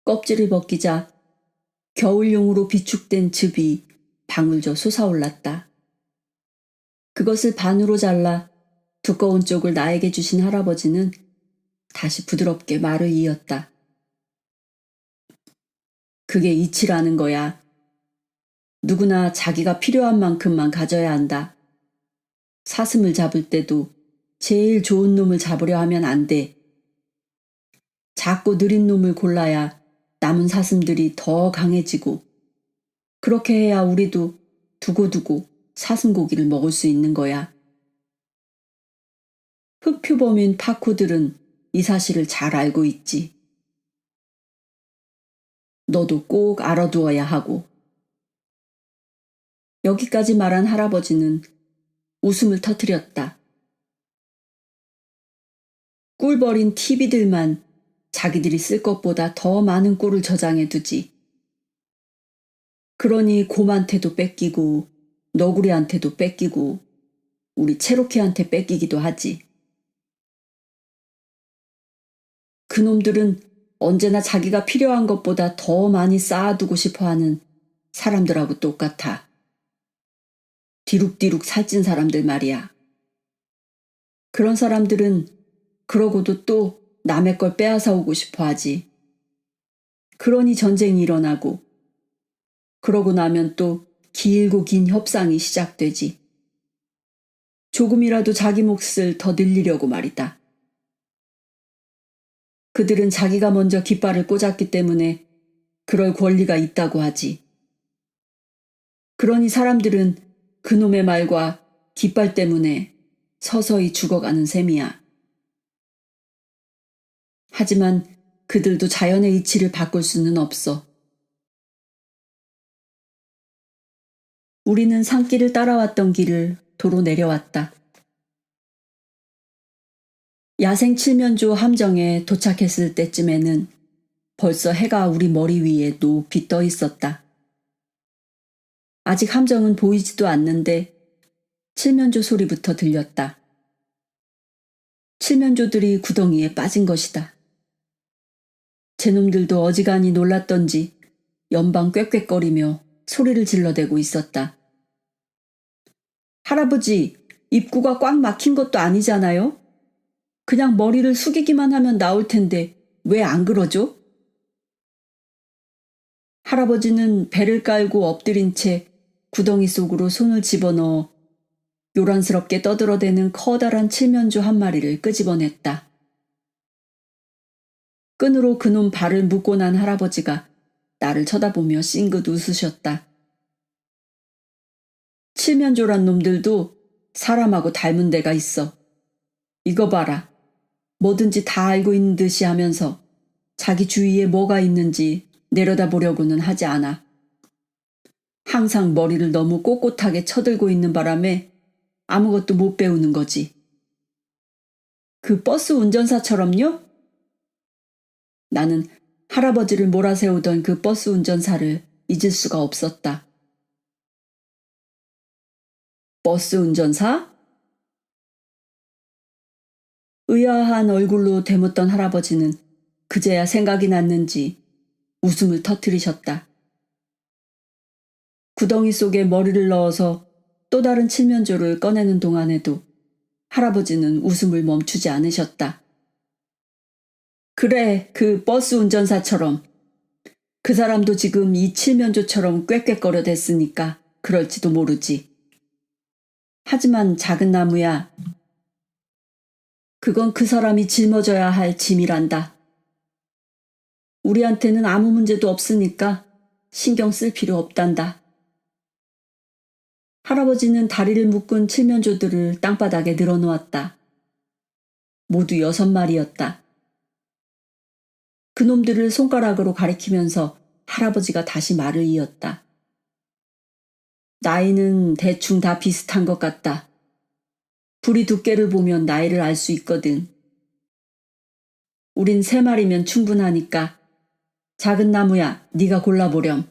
껍질을 벗기자 겨울용으로 비축된 즙이 방울져 솟아올랐다. 그것을 반으로 잘라 두꺼운 쪽을 나에게 주신 할아버지는 다시 부드럽게 말을 이었다. 그게 이치라는 거야. 누구나 자기가 필요한 만큼만 가져야 한다. 사슴을 잡을 때도 제일 좋은 놈을 잡으려 하면 안 돼. 작고 느린 놈을 골라야 남은 사슴들이 더 강해지고 그렇게 해야 우리도 두고두고 사슴고기를 먹을 수 있는 거야. 흑표범인 파코들은 이 사실을 잘 알고 있지. 너도 꼭 알아두어야 하고. 여기까지 말한 할아버지는 웃음을 터뜨렸다. 꿀버린 TV들만 자기들이 쓸 것보다 더 많은 꿀을 저장해 두지. 그러니 곰한테도 뺏기고 너구리한테도 뺏기고 우리 체로키한테 뺏기기도 하지. 그놈들은 언제나 자기가 필요한 것보다 더 많이 쌓아두고 싶어하는 사람들하고 똑같아. 뒤룩뒤룩 살찐 사람들 말이야. 그런 사람들은 그러고도 또 남의 걸 빼앗아 오고 싶어 하지. 그러니 전쟁이 일어나고 그러고 나면 또 길고 긴 협상이 시작되지. 조금이라도 자기 몫을 더 늘리려고 말이다. 그들은 자기가 먼저 깃발을 꽂았기 때문에 그럴 권리가 있다고 하지. 그러니 사람들은 그놈의 말과 깃발 때문에 서서히 죽어가는 셈이야. 하지만 그들도 자연의 이치를 바꿀 수는 없어. 우리는 산길을 따라왔던 길을 도로 내려왔다. 야생 칠면조 함정에 도착했을 때쯤에는 벌써 해가 우리 머리 위에 높이 떠 있었다. 아직 함정은 보이지도 않는데 칠면조 소리부터 들렸다. 칠면조들이 구덩이에 빠진 것이다. 제놈들도 어지간히 놀랐던지 연방 꽥꽥거리며 소리를 질러대고 있었다. 할아버지, 입구가 꽉 막힌 것도 아니잖아요? 그냥 머리를 숙이기만 하면 나올 텐데 왜 안 그러죠? 할아버지는 배를 깔고 엎드린 채 구덩이 속으로 손을 집어넣어 요란스럽게 떠들어대는 커다란 칠면조 한 마리를 끄집어냈다. 끈으로 그놈 발을 묶고 난 할아버지가 나를 쳐다보며 싱긋 웃으셨다. 칠면조란 놈들도 사람하고 닮은 데가 있어. 이거 봐라. 뭐든지 다 알고 있는 듯이 하면서 자기 주위에 뭐가 있는지 내려다보려고는 하지 않아. 항상 머리를 너무 꼿꼿하게 쳐들고 있는 바람에 아무것도 못 배우는 거지. 그 버스 운전사처럼요? 나는 할아버지를 몰아세우던 그 버스 운전사를 잊을 수가 없었다. 버스 운전사? 의아한 얼굴로 되묻던 할아버지는 그제야 생각이 났는지 웃음을 터뜨리셨다. 구덩이 속에 머리를 넣어서 또 다른 칠면조를 꺼내는 동안에도 할아버지는 웃음을 멈추지 않으셨다. 그래, 그 버스 운전사처럼. 그 사람도 지금 이 칠면조처럼 꾀꾀거려 댔으니까 그럴지도 모르지. 하지만 작은 나무야, 그건 그 사람이 짊어져야 할 짐이란다. 우리한테는 아무 문제도 없으니까 신경 쓸 필요 없단다. 할아버지는 다리를 묶은 칠면조들을 땅바닥에 늘어놓았다. 모두 6마리였다. 그놈들을 손가락으로 가리키면서 할아버지가 다시 말을 이었다. 나이는 대충 다 비슷한 것 같다. 부리 두께를 보면 나이를 알 수 있거든. 우린 3마리면 충분하니까. 작은 나무야, 네가 골라보렴.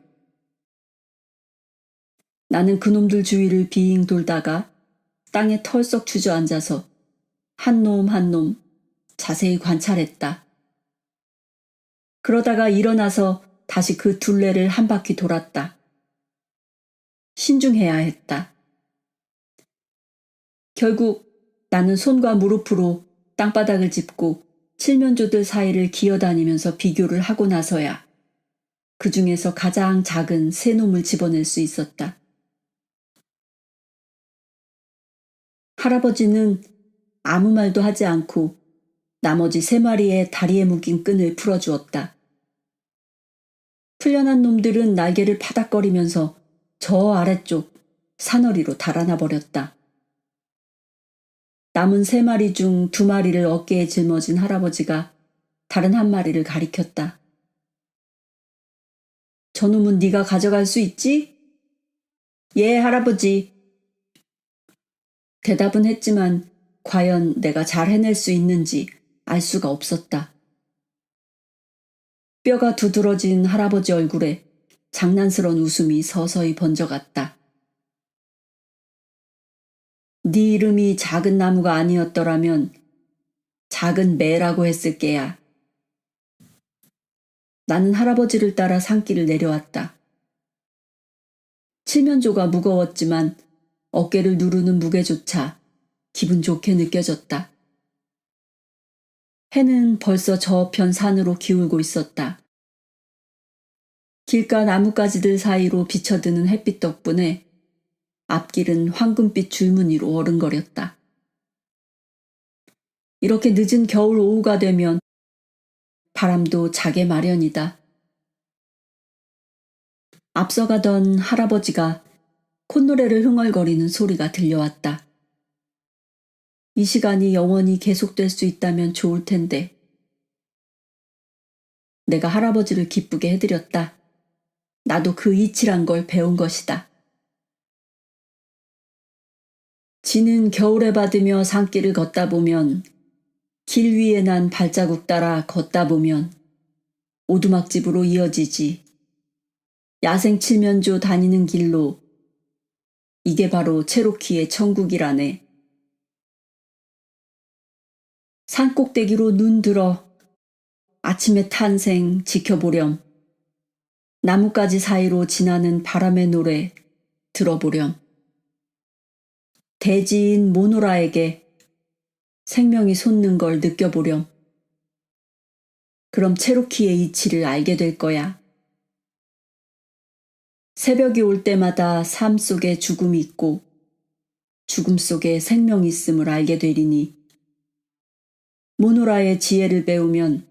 나는 그놈들 주위를 빙 돌다가 땅에 털썩 주저앉아서 한 놈 한 놈 자세히 관찰했다. 그러다가 일어나서 다시 그 둘레를 한 바퀴 돌았다. 신중해야 했다. 결국 나는 손과 무릎으로 땅바닥을 짚고 칠면조들 사이를 기어다니면서 비교를 하고 나서야 그 중에서 가장 작은 3놈을 집어낼 수 있었다. 할아버지는 아무 말도 하지 않고 나머지 3마리의 다리에 묶인 끈을 풀어주었다. 풀려난 놈들은 날개를 파닥거리면서 저 아래쪽 사너리로 달아나 버렸다. 남은 3마리 중 2마리를 어깨에 짊어진 할아버지가 다른 1마리를 가리켰다. 저놈은 네가 가져갈 수 있지? 예, 할아버지. 대답은 했지만 과연 내가 잘 해낼 수 있는지 알 수가 없었다. 뼈가 두드러진 할아버지 얼굴에 장난스러운 웃음이 서서히 번져갔다. 네 이름이 작은 나무가 아니었더라면 작은 매라고 했을 게야. 나는 할아버지를 따라 산길을 내려왔다. 칠면조가 무거웠지만 어깨를 누르는 무게조차 기분 좋게 느껴졌다. 해는 벌써 저편 산으로 기울고 있었다. 길가 나뭇가지들 사이로 비쳐드는 햇빛 덕분에 앞길은 황금빛 줄무늬로 어른거렸다. 이렇게 늦은 겨울 오후가 되면 바람도 자게 마련이다. 앞서가던 할아버지가 콧노래를 흥얼거리는 소리가 들려왔다. 이 시간이 영원히 계속될 수 있다면 좋을 텐데. 내가 할아버지를 기쁘게 해드렸다. 나도 그 이치란 걸 배운 것이다. 지는 겨울에 받으며 산길을 걷다 보면 길 위에 난 발자국 따라 걷다 보면 오두막집으로 이어지지. 야생 칠면조 다니는 길로. 이게 바로 체로키의 천국이라네. 산꼭대기로 눈 들어 아침의 탄생 지켜보렴. 나뭇가지 사이로 지나는 바람의 노래 들어보렴. 대지인 모노라에게 생명이 솟는 걸 느껴보렴. 그럼 체로키의 이치를 알게 될 거야. 새벽이 올 때마다 삶 속에 죽음이 있고 죽음 속에 생명이 있음을 알게 되리니 모노라의 지혜를 배우면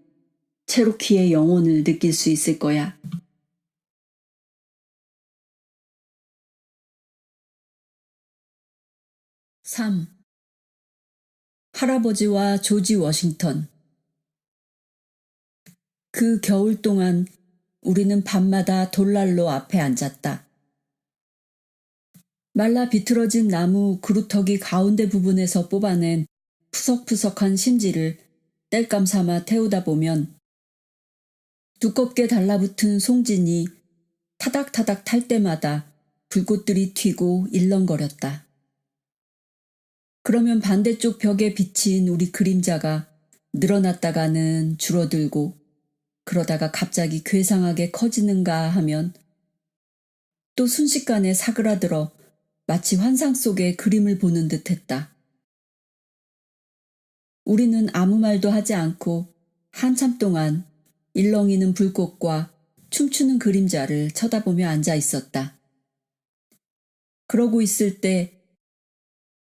체로키의 영혼을 느낄 수 있을 거야. 3. 할아버지와 조지 워싱턴. 그 겨울 동안 우리는 밤마다 돌난로 앞에 앉았다. 말라 비틀어진 나무 그루터기 가운데 부분에서 뽑아낸 푸석푸석한 심지를 땔감 삼아 태우다 보면 두껍게 달라붙은 송진이 타닥타닥 탈 때마다 불꽃들이 튀고 일렁거렸다. 그러면 반대쪽 벽에 비친 우리 그림자가 늘어났다가는 줄어들고 그러다가 갑자기 괴상하게 커지는가 하면 또 순식간에 사그라들어 마치 환상 속의 그림을 보는 듯 했다. 우리는 아무 말도 하지 않고 한참 동안 일렁이는 불꽃과 춤추는 그림자를 쳐다보며 앉아 있었다. 그러고 있을 때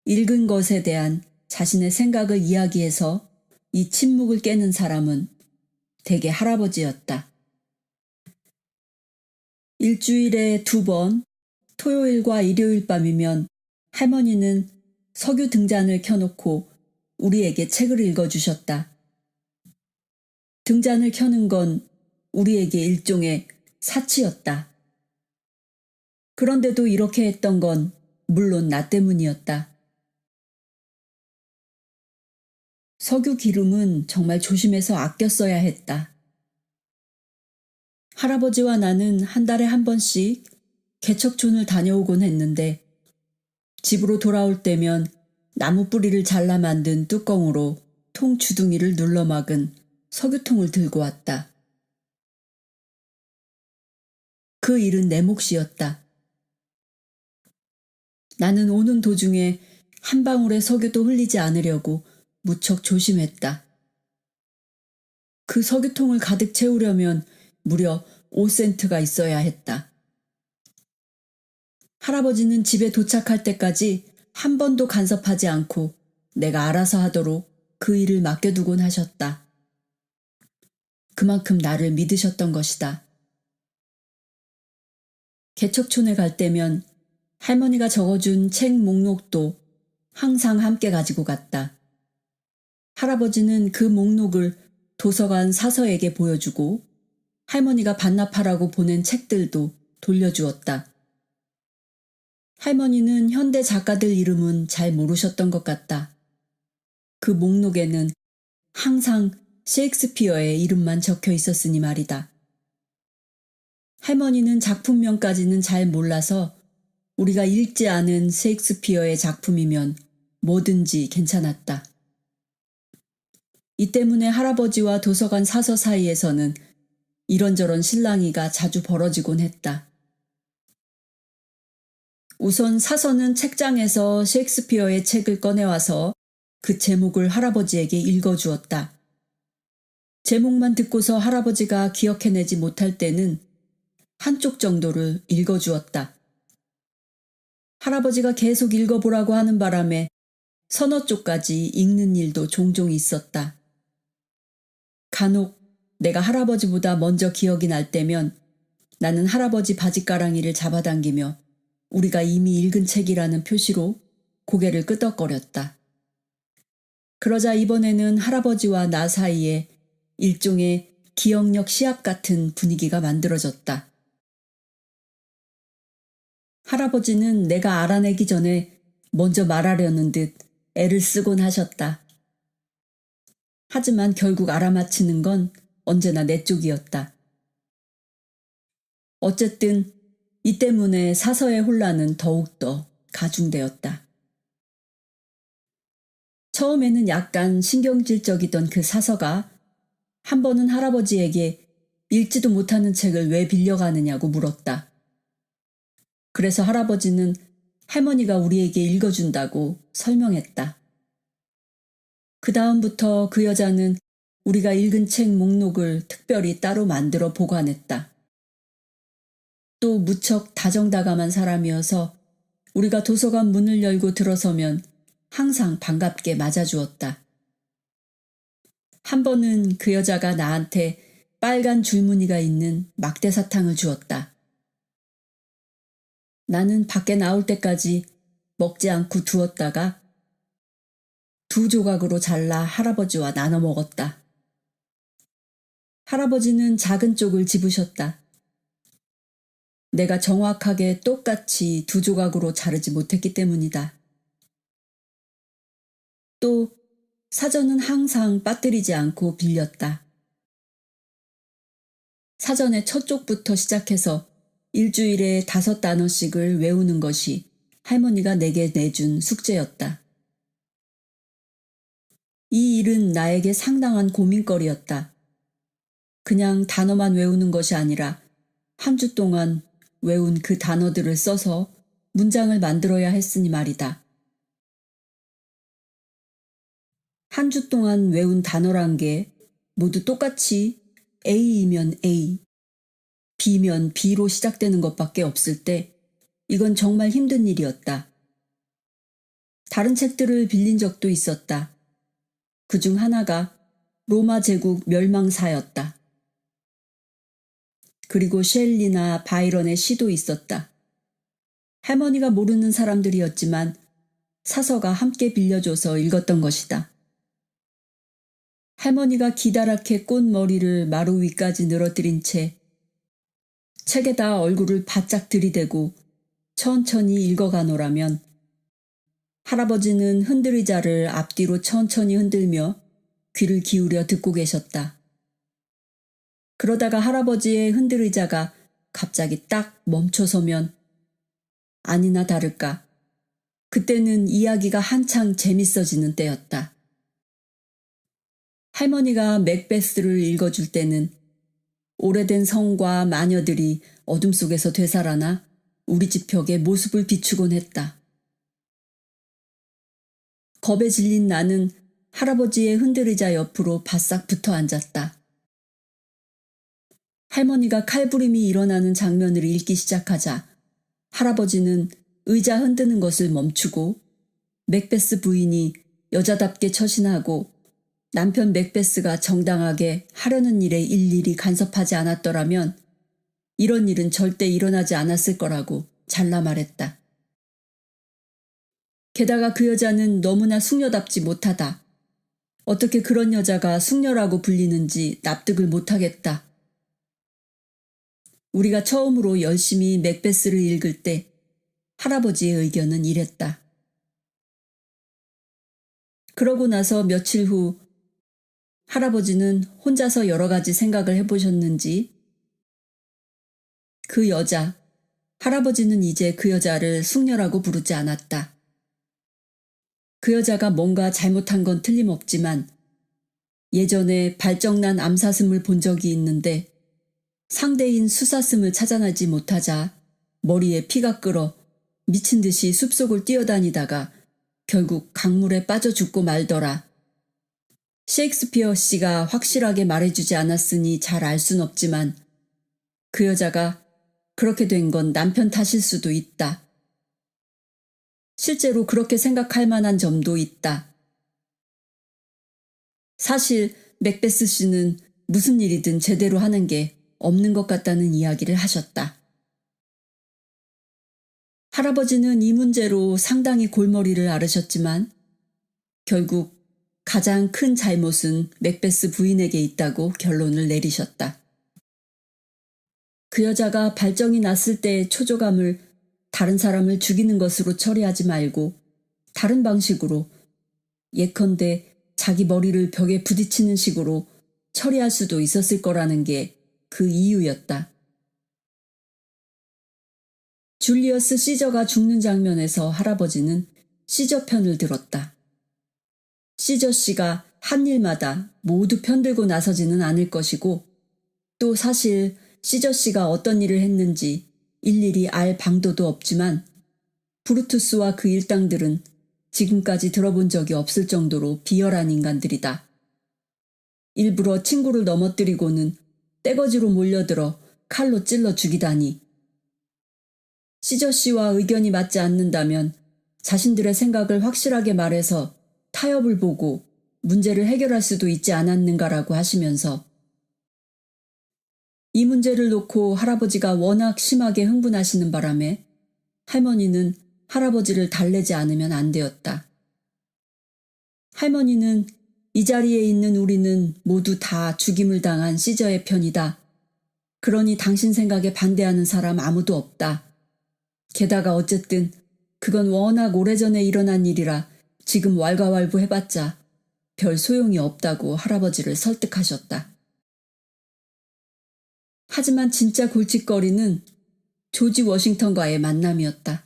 읽은 것에 대한 자신의 생각을 이야기해서 이 침묵을 깨는 사람은 대개 할아버지였다. 일주일에 2번, 토요일과 일요일 밤이면 할머니는 석유 등잔을 켜놓고 우리에게 책을 읽어주셨다. 등잔을 켜는 건 우리에게 일종의 사치였다. 그런데도 이렇게 했던 건 물론 나 때문이었다. 석유 기름은 정말 조심해서 아껴 써야 했다. 할아버지와 나는 한 달에 한 번씩 개척촌을 다녀오곤 했는데 집으로 돌아올 때면 나무 뿌리를 잘라 만든 뚜껑으로 통 주둥이를 눌러막은 석유통을 들고 왔다. 그 일은 내 몫이었다. 나는 오는 도중에 한 방울의 석유도 흘리지 않으려고 무척 조심했다. 그 석유통을 가득 채우려면 무려 5센트가 있어야 했다. 할아버지는 집에 도착할 때까지 한 번도 간섭하지 않고 내가 알아서 하도록 그 일을 맡겨두곤 하셨다. 그만큼 나를 믿으셨던 것이다. 개척촌에 갈 때면 할머니가 적어준 책 목록도 항상 함께 가지고 갔다. 할아버지는 그 목록을 도서관 사서에게 보여주고 할머니가 반납하라고 보낸 책들도 돌려주었다. 할머니는 현대 작가들 이름은 잘 모르셨던 것 같다. 그 목록에는 항상 셰익스피어의 이름만 적혀 있었으니 말이다. 할머니는 작품명까지는 잘 몰라서 우리가 읽지 않은 셰익스피어의 작품이면 뭐든지 괜찮았다. 이 때문에 할아버지와 도서관 사서 사이에서는 이런저런 실랑이가 자주 벌어지곤 했다. 우선 사서는 책장에서 셰익스피어의 책을 꺼내와서 그 제목을 할아버지에게 읽어주었다. 제목만 듣고서 할아버지가 기억해내지 못할 때는 한쪽 정도를 읽어주었다. 할아버지가 계속 읽어보라고 하는 바람에 서너 쪽까지 읽는 일도 종종 있었다. 간혹 내가 할아버지보다 먼저 기억이 날 때면 나는 할아버지 바지가랑이를 잡아당기며 우리가 이미 읽은 책이라는 표시로 고개를 끄덕거렸다. 그러자 이번에는 할아버지와 나 사이에 일종의 기억력 시합 같은 분위기가 만들어졌다. 할아버지는 내가 알아내기 전에 먼저 말하려는 듯 애를 쓰곤 하셨다. 하지만 결국 알아맞히는 건 언제나 내 쪽이었다. 어쨌든 이 때문에 사서의 혼란은 더욱더 가중되었다. 처음에는 약간 신경질적이던 그 사서가 한 번은 할아버지에게 읽지도 못하는 책을 왜 빌려가느냐고 물었다. 그래서 할아버지는 할머니가 우리에게 읽어준다고 설명했다. 그 다음부터 그 여자는 우리가 읽은 책 목록을 특별히 따로 만들어 보관했다. 또 무척 다정다감한 사람이어서 우리가 도서관 문을 열고 들어서면 항상 반갑게 맞아주었다. 한 번은 그 여자가 나한테 빨간 줄무늬가 있는 막대사탕을 주었다. 나는 밖에 나올 때까지 먹지 않고 두었다가 2조각으로 잘라 할아버지와 나눠 먹었다. 할아버지는 작은 쪽을 집으셨다. 내가 정확하게 똑같이 두 조각으로 자르지 못했기 때문이다. 또 사전은 항상 빠뜨리지 않고 빌렸다. 사전의 첫 쪽부터 시작해서 일주일에 5단어씩을 외우는 것이 할머니가 내게 내준 숙제였다. 이 일은 나에게 상당한 고민거리였다. 그냥 단어만 외우는 것이 아니라 한 주 동안 외운 그 단어들을 써서 문장을 만들어야 했으니 말이다. 한 주 동안 외운 단어란 게 모두 똑같이 A이면 A, B면 B로 시작되는 것밖에 없을 때 이건 정말 힘든 일이었다. 다른 책들을 빌린 적도 있었다. 그중 하나가 로마 제국 멸망사였다. 그리고 셸리나 바이런의 시도 있었다. 할머니가 모르는 사람들이었지만 사서가 함께 빌려줘서 읽었던 것이다. 할머니가 기다랗게 꼰 머리를 마루 위까지 늘어뜨린 채 책에다 얼굴을 바짝 들이대고 천천히 읽어가노라면 할아버지는 흔들의자를 앞뒤로 천천히 흔들며 귀를 기울여 듣고 계셨다. 그러다가 할아버지의 흔들의자가 갑자기 딱 멈춰서면 아니나 다를까 그때는 이야기가 한창 재밌어지는 때였다. 할머니가 맥베스를 읽어줄 때는 오래된 성과 마녀들이 어둠 속에서 되살아나 우리 집 벽에 모습을 비추곤 했다. 겁에 질린 나는 할아버지의 흔들의자 옆으로 바싹 붙어 앉았다. 할머니가 칼부림이 일어나는 장면을 읽기 시작하자 할아버지는 의자 흔드는 것을 멈추고 맥베스 부인이 여자답게 처신하고 남편 맥베스가 정당하게 하려는 일에 일일이 간섭하지 않았더라면 이런 일은 절대 일어나지 않았을 거라고 잘라 말했다. 게다가 그 여자는 너무나 숙녀답지 못하다. 어떻게 그런 여자가 숙녀라고 불리는지 납득을 못하겠다. 우리가 처음으로 열심히 맥베스를 읽을 때 할아버지의 의견은 이랬다. 그러고 나서 며칠 후 할아버지는 혼자서 여러 가지 생각을 해보셨는지 그 여자, 할아버지는 이제 그 여자를 숙녀라고 부르지 않았다. 그 여자가 뭔가 잘못한 건 틀림없지만 예전에 발정난 암사슴을 본 적이 있는데 상대인 수사슴을 찾아내지 못하자 머리에 피가 끓어 미친 듯이 숲속을 뛰어다니다가 결국 강물에 빠져 죽고 말더라. 셰익스피어 씨가 확실하게 말해주지 않았으니 잘 알 순 없지만 그 여자가 그렇게 된 건 남편 탓일 수도 있다. 실제로 그렇게 생각할 만한 점도 있다. 사실 맥베스 씨는 무슨 일이든 제대로 하는 게 없는 것 같다는 이야기를 하셨다. 할아버지는 이 문제로 상당히 골머리를 앓으셨지만 결국 가장 큰 잘못은 맥베스 부인에게 있다고 결론을 내리셨다. 그 여자가 발정이 났을 때의 초조감을 다른 사람을 죽이는 것으로 처리하지 말고 다른 방식으로 예컨대 자기 머리를 벽에 부딪히는 식으로 처리할 수도 있었을 거라는 게 그 이유였다. 줄리어스 시저가 죽는 장면에서 할아버지는 시저 편을 들었다. 시저 씨가 한 일마다 모두 편들고 나서지는 않을 것이고 또 사실 시저 씨가 어떤 일을 했는지 일일이 알 방도도 없지만 브루투스와 그 일당들은 지금까지 들어본 적이 없을 정도로 비열한 인간들이다. 일부러 친구를 넘어뜨리고는 떼거지로 몰려들어 칼로 찔러 죽이다니. 시저 씨와 의견이 맞지 않는다면 자신들의 생각을 확실하게 말해서 타협을 보고 문제를 해결할 수도 있지 않았는가라고 하시면서 이 문제를 놓고 할아버지가 워낙 심하게 흥분하시는 바람에 할머니는 할아버지를 달래지 않으면 안 되었다. 할머니는 이 자리에 있는 우리는 모두 다 죽임을 당한 시저의 편이다. 그러니 당신 생각에 반대하는 사람 아무도 없다. 게다가 어쨌든 그건 워낙 오래전에 일어난 일이라 지금 왈가왈부 해봤자 별 소용이 없다고 할아버지를 설득하셨다. 하지만 진짜 골칫거리는 조지 워싱턴과의 만남이었다.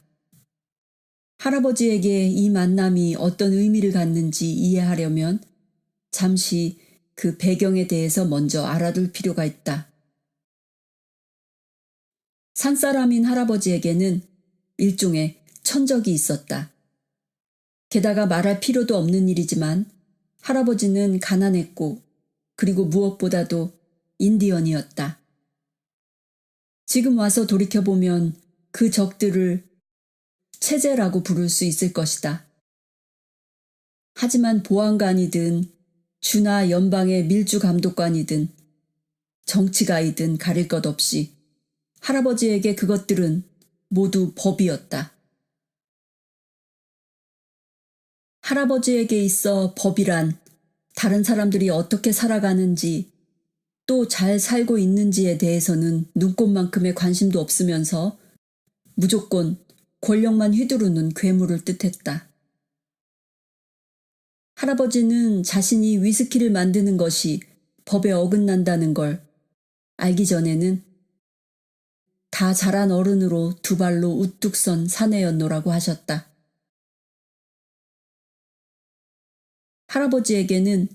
할아버지에게 이 만남이 어떤 의미를 갖는지 이해하려면 잠시 그 배경에 대해서 먼저 알아둘 필요가 있다. 산사람인 할아버지에게는 일종의 천적이 있었다. 게다가 말할 필요도 없는 일이지만 할아버지는 가난했고 그리고 무엇보다도 인디언이었다. 지금 와서 돌이켜보면 그 적들을 체제라고 부를 수 있을 것이다. 하지만 보안관이든 주나 연방의 밀주감독관이든 정치가이든 가릴 것 없이 할아버지에게 그것들은 모두 법이었다. 할아버지에게 있어 법이란 다른 사람들이 어떻게 살아가는지 또 잘 살고 있는지에 대해서는 눈꼽만큼의 관심도 없으면서 무조건 권력만 휘두르는 괴물을 뜻했다. 할아버지는 자신이 위스키를 만드는 것이 법에 어긋난다는 걸 알기 전에는 다 자란 어른으로 두 발로 우뚝 선 사내였노라고 하셨다. 할아버지에게는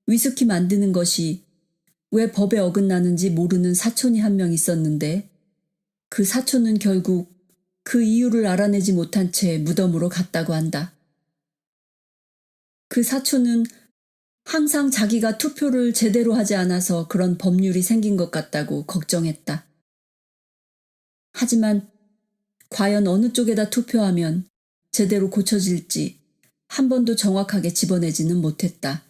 위스키 만드는 것이 왜 법에 어긋나는지 모르는 사촌이 한 명 있었는데 그 사촌은 결국 그 이유를 알아내지 못한 채 무덤으로 갔다고 한다. 그 사촌은 항상 자기가 투표를 제대로 하지 않아서 그런 법률이 생긴 것 같다고 걱정했다. 하지만 과연 어느 쪽에다 투표하면 제대로 고쳐질지 한 번도 정확하게 집어내지는 못했다.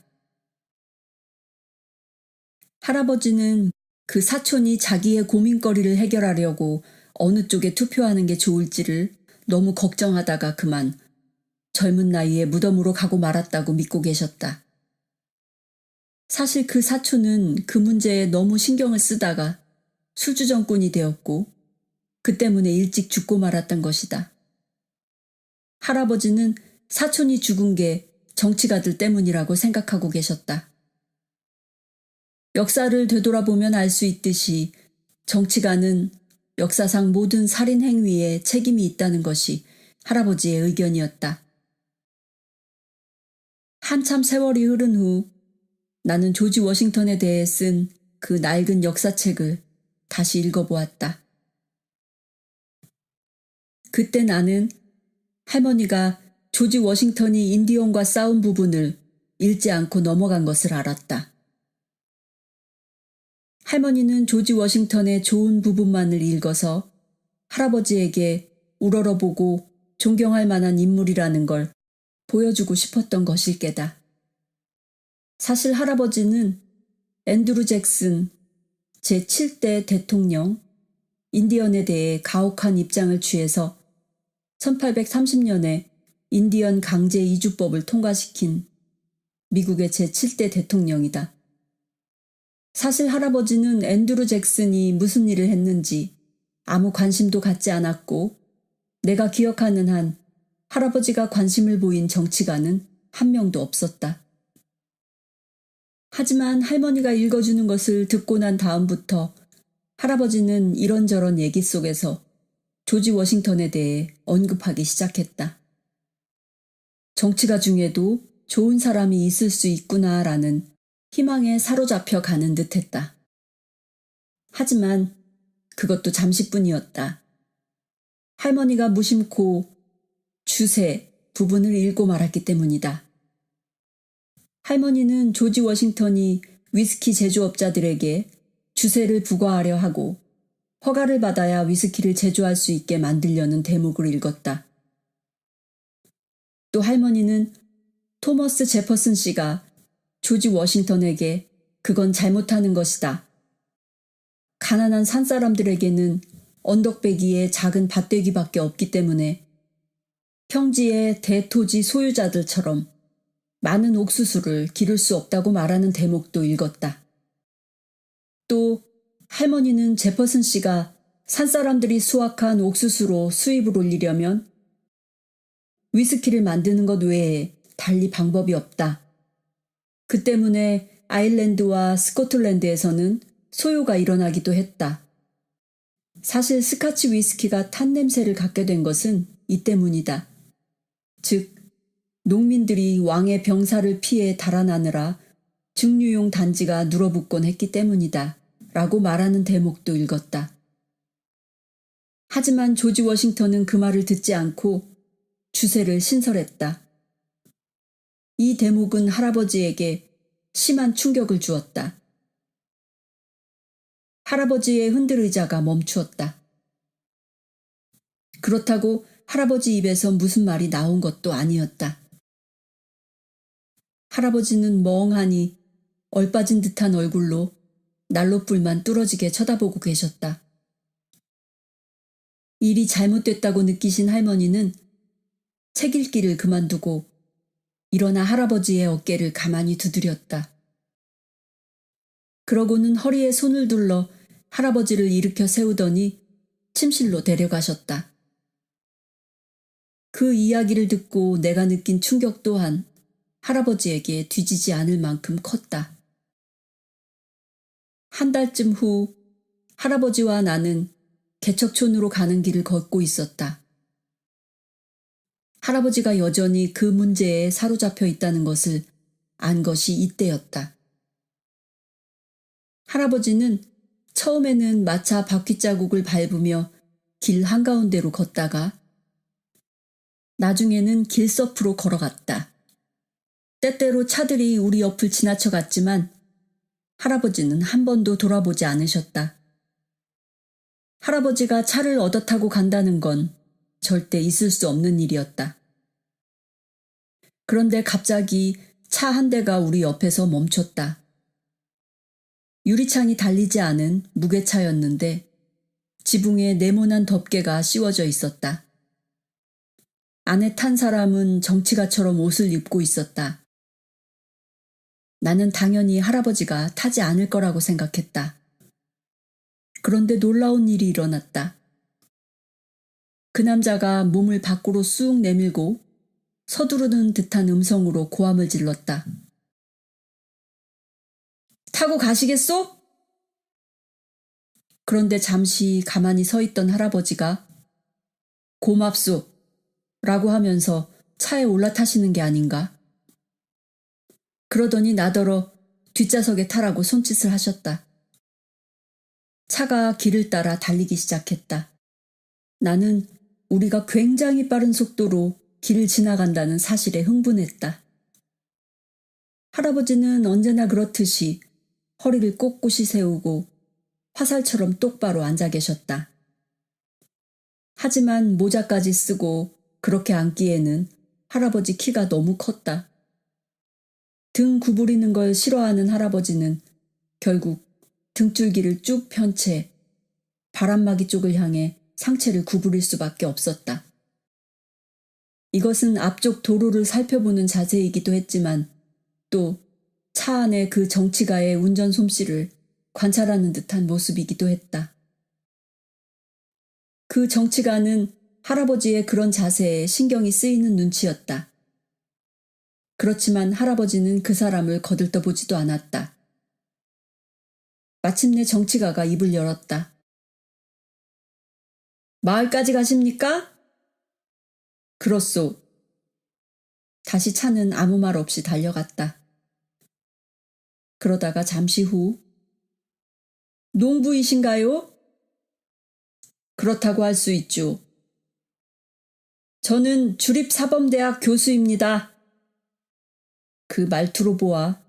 할아버지는 그 사촌이 자기의 고민거리를 해결하려고 어느 쪽에 투표하는 게 좋을지를 너무 걱정하다가 그만 젊은 나이에 무덤으로 가고 말았다고 믿고 계셨다. 사실 그 사촌은 그 문제에 너무 신경을 쓰다가 술주정꾼이 되었고 그 때문에 일찍 죽고 말았던 것이다. 할아버지는 사촌이 죽은 게 정치가들 때문이라고 생각하고 계셨다. 역사를 되돌아보면 알 수 있듯이 정치가는 역사상 모든 살인 행위에 책임이 있다는 것이 할아버지의 의견이었다. 한참 세월이 흐른 후 나는 조지 워싱턴에 대해 쓴 그 낡은 역사책을 다시 읽어보았다. 그때 나는 할머니가 조지 워싱턴이 인디언과 싸운 부분을 읽지 않고 넘어간 것을 알았다. 할머니는 조지 워싱턴의 좋은 부분만을 읽어서 할아버지에게 우러러보고 존경할 만한 인물이라는 걸 보여주고 싶었던 것일 게다. 사실 할아버지는 앤드루 잭슨 제7대 대통령 인디언에 대해 가혹한 입장을 취해서 1830년에 인디언 강제 이주법을 통과시킨 미국의 제7대 대통령이다. 사실 할아버지는 앤드루 잭슨이 무슨 일을 했는지 아무 관심도 갖지 않았고 내가 기억하는 한 할아버지가 관심을 보인 정치가는 한 명도 없었다. 하지만 할머니가 읽어주는 것을 듣고 난 다음부터 할아버지는 이런저런 얘기 속에서 조지 워싱턴에 대해 언급하기 시작했다. 정치가 중에도 좋은 사람이 있을 수 있구나라는 희망에 사로잡혀 가는 듯했다. 하지만 그것도 잠시뿐이었다. 할머니가 무심코 주세 부분을 읽고 말았기 때문이다. 할머니는 조지 워싱턴이 위스키 제조업자들에게 주세를 부과하려 하고 허가를 받아야 위스키를 제조할 수 있게 만들려는 대목을 읽었다. 또 할머니는 토머스 제퍼슨 씨가 조지 워싱턴에게 그건 잘못하는 것이다. 가난한 산사람들에게는 언덕배기에 작은 밭대기밖에 없기 때문에 평지의 대토지 소유자들처럼 많은 옥수수를 기를 수 없다고 말하는 대목도 읽었다. 또 할머니는 제퍼슨 씨가 산사람들이 수확한 옥수수로 수입을 올리려면 위스키를 만드는 것 외에 달리 방법이 없다. 그 때문에 아일랜드와 스코틀랜드에서는 소요가 일어나기도 했다. 사실 스카치 위스키가 탄 냄새를 갖게 된 것은 이 때문이다. 즉, 농민들이 왕의 병사를 피해 달아나느라 증류용 단지가 눌어붙곤 했기 때문이다. 라고 말하는 대목도 읽었다. 하지만 조지 워싱턴은 그 말을 듣지 않고 주세를 신설했다. 이 대목은 할아버지에게 심한 충격을 주었다. 할아버지의 흔들의자가 멈추었다. 그렇다고 할아버지 입에서 무슨 말이 나온 것도 아니었다. 할아버지는 멍하니 얼빠진 듯한 얼굴로 난로불만 뚫어지게 쳐다보고 계셨다. 일이 잘못됐다고 느끼신 할머니는 책 읽기를 그만두고 일어나 할아버지의 어깨를 가만히 두드렸다. 그러고는 허리에 손을 둘러 할아버지를 일으켜 세우더니 침실로 데려가셨다. 그 이야기를 듣고 내가 느낀 충격 또한 할아버지에게 뒤지지 않을 만큼 컸다. 한 달쯤 후 할아버지와 나는 개척촌으로 가는 길을 걷고 있었다. 할아버지가 여전히 그 문제에 사로잡혀 있다는 것을 안 것이 이때였다. 할아버지는 처음에는 마차 바퀴자국을 밟으며 길 한가운데로 걷다가 나중에는 길서프로 걸어갔다. 때때로 차들이 우리 옆을 지나쳐 갔지만 할아버지는 한 번도 돌아보지 않으셨다. 할아버지가 차를 얻어 타고 간다는 건 절대 있을 수 없는 일이었다. 그런데 갑자기 차 한 대가 우리 옆에서 멈췄다. 유리창이 달리지 않은 무게차였는데 지붕에 네모난 덮개가 씌워져 있었다. 안에 탄 사람은 정치가처럼 옷을 입고 있었다. 나는 당연히 할아버지가 타지 않을 거라고 생각했다. 그런데 놀라운 일이 일어났다. 그 남자가 몸을 밖으로 쑥 내밀고 서두르는 듯한 음성으로 고함을 질렀다. 타고 가시겠소? 그런데 잠시 가만히 서 있던 할아버지가 고맙소 라고 하면서 차에 올라타시는 게 아닌가? 그러더니 나더러 뒷좌석에 타라고 손짓을 하셨다. 차가 길을 따라 달리기 시작했다. 나는 우리가 굉장히 빠른 속도로 길을 지나간다는 사실에 흥분했다. 할아버지는 언제나 그렇듯이 허리를 꼿꼿이 세우고 화살처럼 똑바로 앉아 계셨다. 하지만 모자까지 쓰고 그렇게 앉기에는 할아버지 키가 너무 컸다. 등 구부리는 걸 싫어하는 할아버지는 결국 등줄기를 쭉 편 채 바람막이 쪽을 향해 상체를 구부릴 수밖에 없었다. 이것은 앞쪽 도로를 살펴보는 자세이기도 했지만 또 차 안의 그 정치가의 운전 솜씨를 관찰하는 듯한 모습이기도 했다. 그 정치가는 할아버지의 그런 자세에 신경이 쓰이는 눈치였다. 그렇지만 할아버지는 그 사람을 거들떠보지도 않았다. 마침내 정치가가 입을 열었다. 마을까지 가십니까? 그렇소. 다시 차는 아무 말 없이 달려갔다. 그러다가 잠시 후 농부이신가요? 그렇다고 할 수 있죠. 저는 주립사범대학 교수입니다. 그 말투로 보아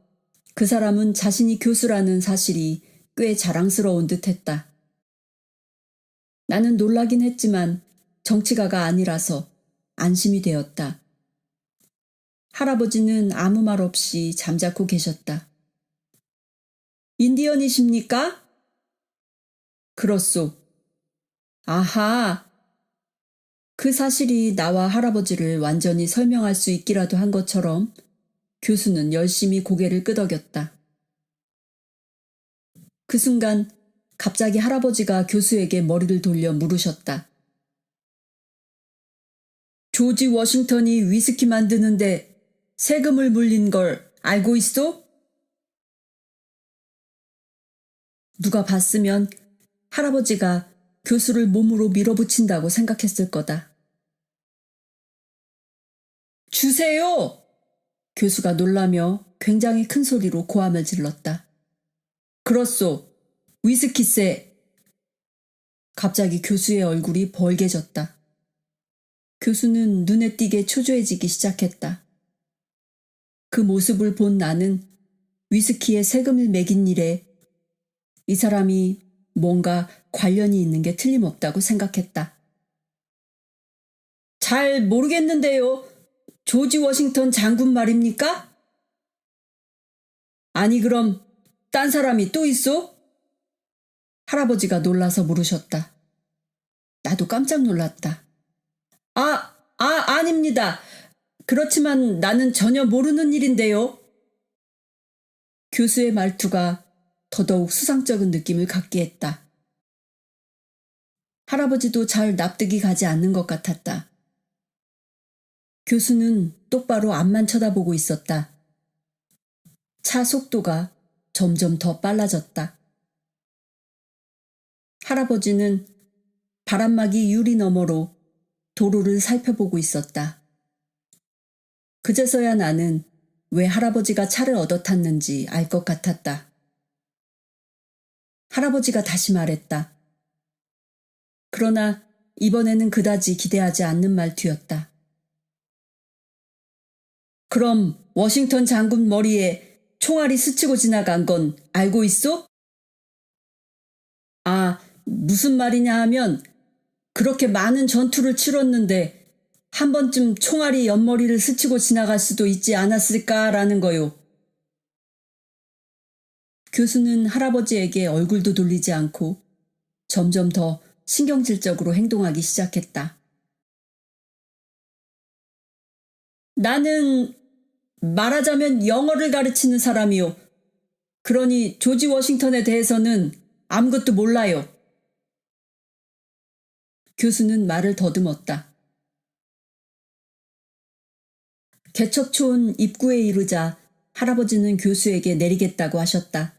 그 사람은 자신이 교수라는 사실이 꽤 자랑스러운 듯했다. 나는 놀라긴 했지만 정치가가 아니라서 안심이 되었다. 할아버지는 아무 말 없이 잠자코 계셨다. 인디언이십니까? 그렇소. 아하. 그 사실이 나와 할아버지를 완전히 설명할 수 있기라도 한 것처럼 교수는 열심히 고개를 끄덕였다. 그 순간 갑자기 할아버지가 교수에게 머리를 돌려 물으셨다. 조지 워싱턴이 위스키 만드는데 세금을 물린 걸 알고 있어? 누가 봤으면 할아버지가 교수를 몸으로 밀어붙인다고 생각했을 거다. 주세요! 교수가 놀라며 굉장히 큰 소리로 고함을 질렀다. 그렇소. 위스키세. 갑자기 교수의 얼굴이 벌개졌다. 교수는 눈에 띄게 초조해지기 시작했다. 그 모습을 본 나는 위스키에 세금을 매긴 일에 이 사람이 뭔가 관련이 있는 게 틀림없다고 생각했다. 잘 모르겠는데요. 조지 워싱턴 장군 말입니까? 아니 그럼 딴 사람이 또 있어? 할아버지가 놀라서 물으셨다. 나도 깜짝 놀랐다. 아닙니다. 그렇지만 나는 전혀 모르는 일인데요. 교수의 말투가 더더욱 수상쩍은 느낌을 갖게 했다. 할아버지도 잘 납득이 가지 않는 것 같았다. 교수는 똑바로 앞만 쳐다보고 있었다. 차 속도가 점점 더 빨라졌다. 할아버지는 바람막이 유리 너머로 도로를 살펴보고 있었다. 그제서야 나는 왜 할아버지가 차를 얻어 탔는지 알 것 같았다. 할아버지가 다시 말했다. 그러나 이번에는 그다지 기대하지 않는 말투였다. 그럼 워싱턴 장군 머리에 총알이 스치고 지나간 건 알고 있어? 무슨 말이냐 하면 그렇게 많은 전투를 치렀는데 한 번쯤 총알이 옆머리를 스치고 지나갈 수도 있지 않았을까라는 거요. 교수는 할아버지에게 얼굴도 돌리지 않고 점점 더 신경질적으로 행동하기 시작했다. 나는 말하자면 영어를 가르치는 사람이요. 그러니 조지 워싱턴에 대해서는 아무것도 몰라요. 교수는 말을 더듬었다. 개척촌 입구에 이르자 할아버지는 교수에게 내리겠다고 하셨다.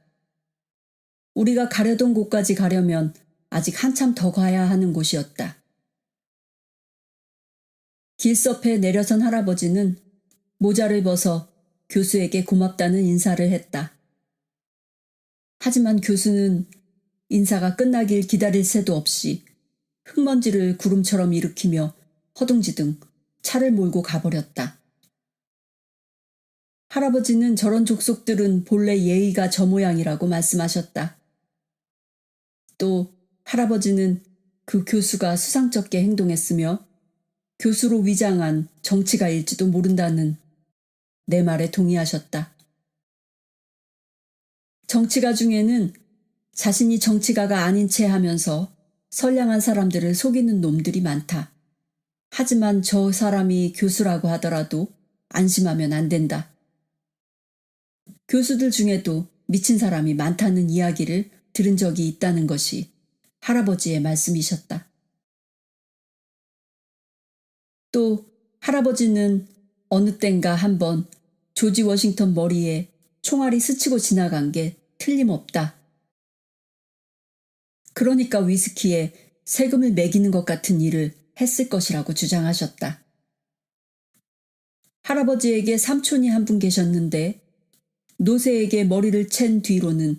우리가 가려던 곳까지 가려면 아직 한참 더 가야 하는 곳이었다. 길섭에 내려선 할아버지는 모자를 벗어 교수에게 고맙다는 인사를 했다. 하지만 교수는 인사가 끝나길 기다릴 새도 없이 흙먼지를 구름처럼 일으키며 허둥지둥 차를 몰고 가버렸다. 할아버지는 저런 족속들은 본래 예의가 저 모양이라고 말씀하셨다. 또 할아버지는 그 교수가 수상쩍게 행동했으며 교수로 위장한 정치가일지도 모른다는 내 말에 동의하셨다. 정치가 중에는 자신이 정치가가 아닌 채 하면서 선량한 사람들을 속이는 놈들이 많다. 하지만 저 사람이 교수라고 하더라도 안심하면 안 된다. 교수들 중에도 미친 사람이 많다는 이야기를 들은 적이 있다는 것이 할아버지의 말씀이셨다. 또 할아버지는 어느 땐가 한번 조지 워싱턴 머리에 총알이 스치고 지나간 게 틀림없다. 그러니까 위스키에 세금을 매기는 것 같은 일을 했을 것이라고 주장하셨다. 할아버지에게 삼촌이 한 분 계셨는데 노새에게 머리를 챈 뒤로는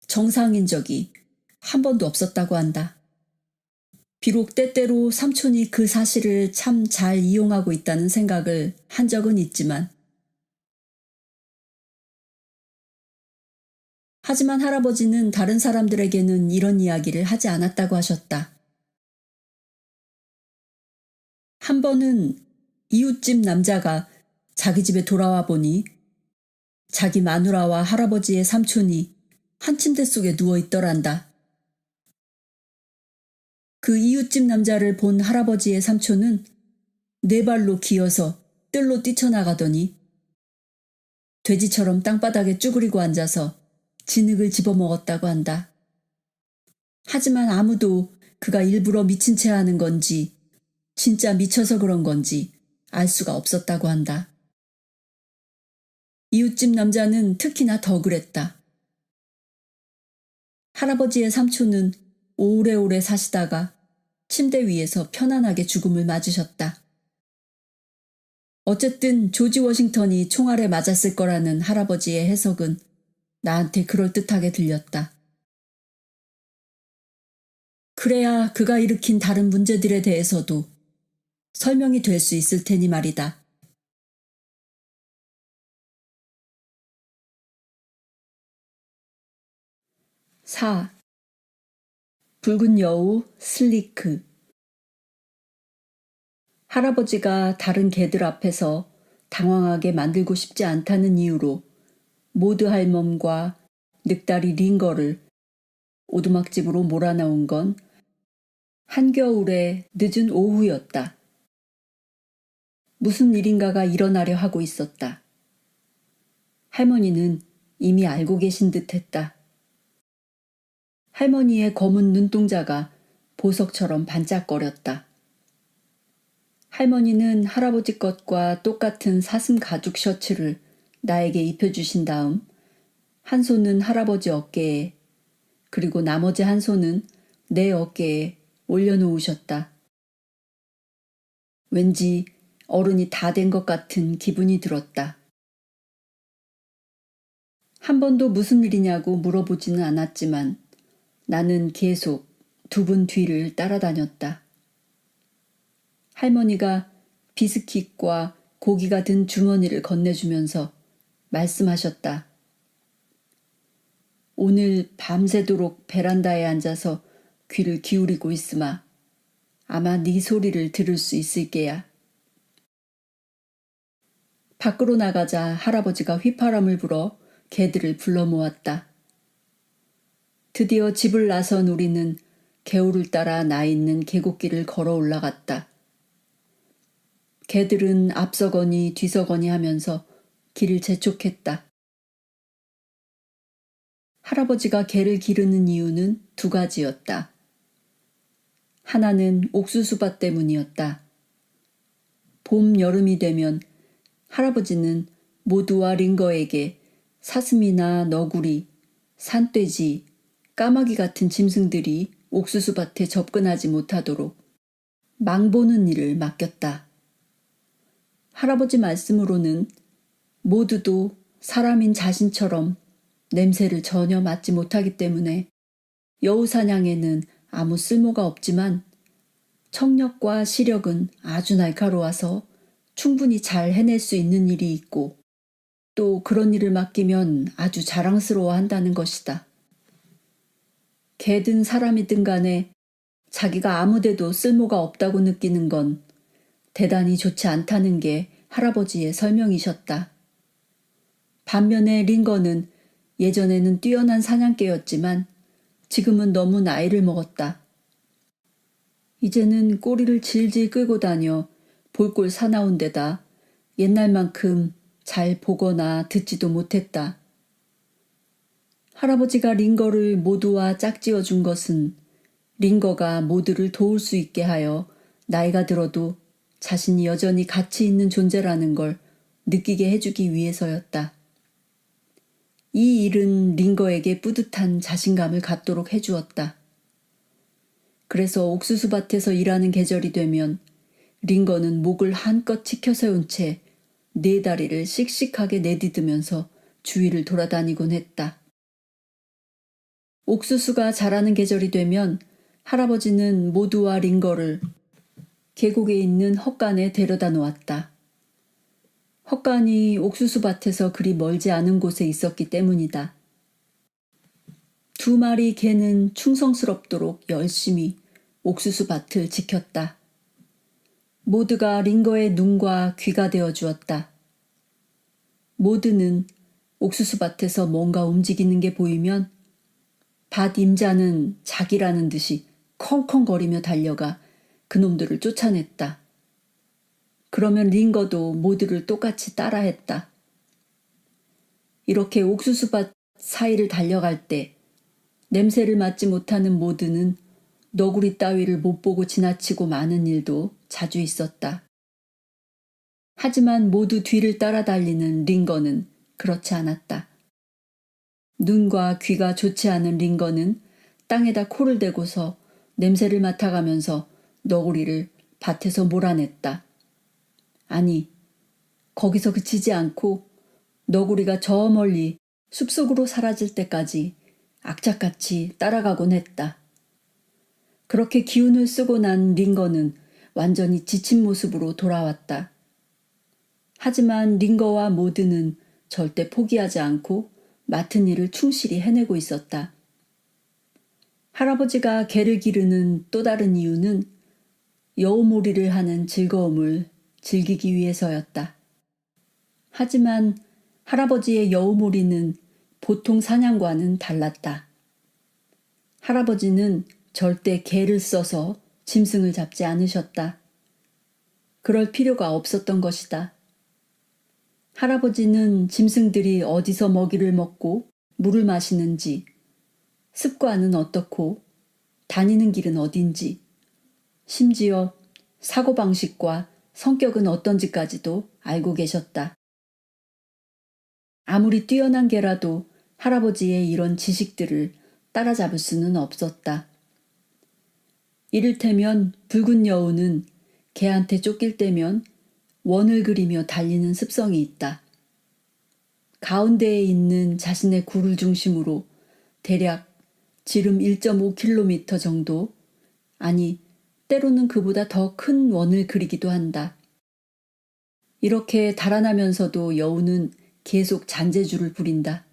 정상인 적이 한 번도 없었다고 한다. 비록 때때로 삼촌이 그 사실을 참 잘 이용하고 있다는 생각을 한 적은 있지만 하지만 할아버지는 다른 사람들에게는 이런 이야기를 하지 않았다고 하셨다. 한 번은 이웃집 남자가 자기 집에 돌아와 보니 자기 마누라와 할아버지의 삼촌이 한 침대 속에 누워 있더란다. 그 이웃집 남자를 본 할아버지의 삼촌은 네 발로 기어서 뜰로 뛰쳐나가더니 돼지처럼 땅바닥에 쭈그리고 앉아서 진흙을 집어먹었다고 한다. 하지만 아무도 그가 일부러 미친 채 하는 건지 진짜 미쳐서 그런 건지 알 수가 없었다고 한다. 이웃집 남자는 특히나 더 그랬다. 할아버지의 삼촌은 오래오래 사시다가 침대 위에서 편안하게 죽음을 맞으셨다. 어쨌든 조지 워싱턴이 총알에 맞았을 거라는 할아버지의 해석은 나한테 그럴듯하게 들렸다. 그래야 그가 일으킨 다른 문제들에 대해서도 설명이 될 수 있을 테니 말이다. 4. 붉은 여우 슬리크. 할아버지가 다른 개들 앞에서 당황하게 만들고 싶지 않다는 이유로 모드 할멈과 늑다리 링거를 오두막집으로 몰아넣은 건 한겨울의 늦은 오후였다. 무슨 일인가가 일어나려 하고 있었다. 할머니는 이미 알고 계신 듯했다. 할머니의 검은 눈동자가 보석처럼 반짝거렸다. 할머니는 할아버지 것과 똑같은 사슴 가죽 셔츠를 나에게 입혀주신 다음 한 손은 할아버지 어깨에 그리고 나머지 한 손은 내 어깨에 올려놓으셨다. 왠지 어른이 다 된 것 같은 기분이 들었다. 한 번도 무슨 일이냐고 물어보지는 않았지만 나는 계속 두 분 뒤를 따라다녔다. 할머니가 비스킷과 고기가 든 주머니를 건네주면서 말씀하셨다. 오늘 밤새도록 베란다에 앉아서 귀를 기울이고 있으마. 아마 네 소리를 들을 수 있을 게야. 밖으로 나가자 할아버지가 휘파람을 불어 개들을 불러 모았다. 드디어 집을 나선 우리는 개울을 따라 나 있는 계곡길을 걸어 올라갔다. 개들은 앞서거니 뒤서거니 하면서 길을 재촉했다. 할아버지가 개를 기르는 이유는 두 가지였다. 하나는 옥수수밭 때문이었다. 봄, 여름이 되면 할아버지는 모두와 링거에게 사슴이나 너구리, 산돼지, 까마귀 같은 짐승들이 옥수수밭에 접근하지 못하도록 망보는 일을 맡겼다. 할아버지 말씀으로는 모두도 사람인 자신처럼 냄새를 전혀 맡지 못하기 때문에 여우 사냥에는 아무 쓸모가 없지만 청력과 시력은 아주 날카로워서 충분히 잘 해낼 수 있는 일이 있고 또 그런 일을 맡기면 아주 자랑스러워 한다는 것이다. 개든 사람이든 간에 자기가 아무데도 쓸모가 없다고 느끼는 건 대단히 좋지 않다는 게 할아버지의 설명이셨다. 반면에 링거는 예전에는 뛰어난 사냥개였지만 지금은 너무 나이를 먹었다. 이제는 꼬리를 질질 끌고 다녀 볼꼴 사나운 데다 옛날만큼 잘 보거나 듣지도 못했다. 할아버지가 링거를 모두와 짝지어 준 것은 링거가 모두를 도울 수 있게 하여 나이가 들어도 자신이 여전히 가치 있는 존재라는 걸 느끼게 해주기 위해서였다. 이 일은 링거에게 뿌듯한 자신감을 갖도록 해주었다. 그래서 옥수수밭에서 일하는 계절이 되면 링거는 목을 한껏 치켜세운 채 네 다리를 씩씩하게 내디디면서 주위를 돌아다니곤 했다. 옥수수가 자라는 계절이 되면 할아버지는 모두와 링거를 계곡에 있는 헛간에 데려다 놓았다. 헛간이 옥수수밭에서 그리 멀지 않은 곳에 있었기 때문이다. 두 마리 개는 충성스럽도록 열심히 옥수수밭을 지켰다. 모드가 링거의 눈과 귀가 되어 주었다. 모드는 옥수수밭에서 뭔가 움직이는 게 보이면 밭 임자는 자기라는 듯이 컹컹거리며 달려가 그놈들을 쫓아냈다. 그러면 링거도 모드를 똑같이 따라했다. 이렇게 옥수수밭 사이를 달려갈 때 냄새를 맡지 못하는 모드는 너구리 따위를 못 보고 지나치고 마는 일도 자주 있었다. 하지만 모두 뒤를 따라 달리는 링거는 그렇지 않았다. 눈과 귀가 좋지 않은 링거는 땅에다 코를 대고서 냄새를 맡아가면서 너구리를 밭에서 몰아냈다. 아니, 거기서 그치지 않고 너구리가 저 멀리 숲속으로 사라질 때까지 악착같이 따라가곤 했다. 그렇게 기운을 쓰고 난 링거는 완전히 지친 모습으로 돌아왔다. 하지만 링거와 모드는 절대 포기하지 않고 맡은 일을 충실히 해내고 있었다. 할아버지가 개를 기르는 또 다른 이유는 여우몰이를 하는 즐거움을 즐기기 위해서였다. 하지만 할아버지의 여우몰이는 보통 사냥과는 달랐다. 할아버지는 절대 개를 써서 짐승을 잡지 않으셨다. 그럴 필요가 없었던 것이다. 할아버지는 짐승들이 어디서 먹이를 먹고 물을 마시는지, 습관은 어떻고, 다니는 길은 어딘지, 심지어 사고방식과 성격은 어떤지까지도 알고 계셨다. 아무리 뛰어난 개라도 할아버지의 이런 지식들을 따라잡을 수는 없었다. 이를테면 붉은 여우는 개한테 쫓길 때면 원을 그리며 달리는 습성이 있다. 가운데에 있는 자신의 굴을 중심으로 대략 지름 1.5km 정도, 아니 때로는 그보다 더 큰 원을 그리기도 한다. 이렇게 달아나면서도 여우는 계속 잔재주를 부린다.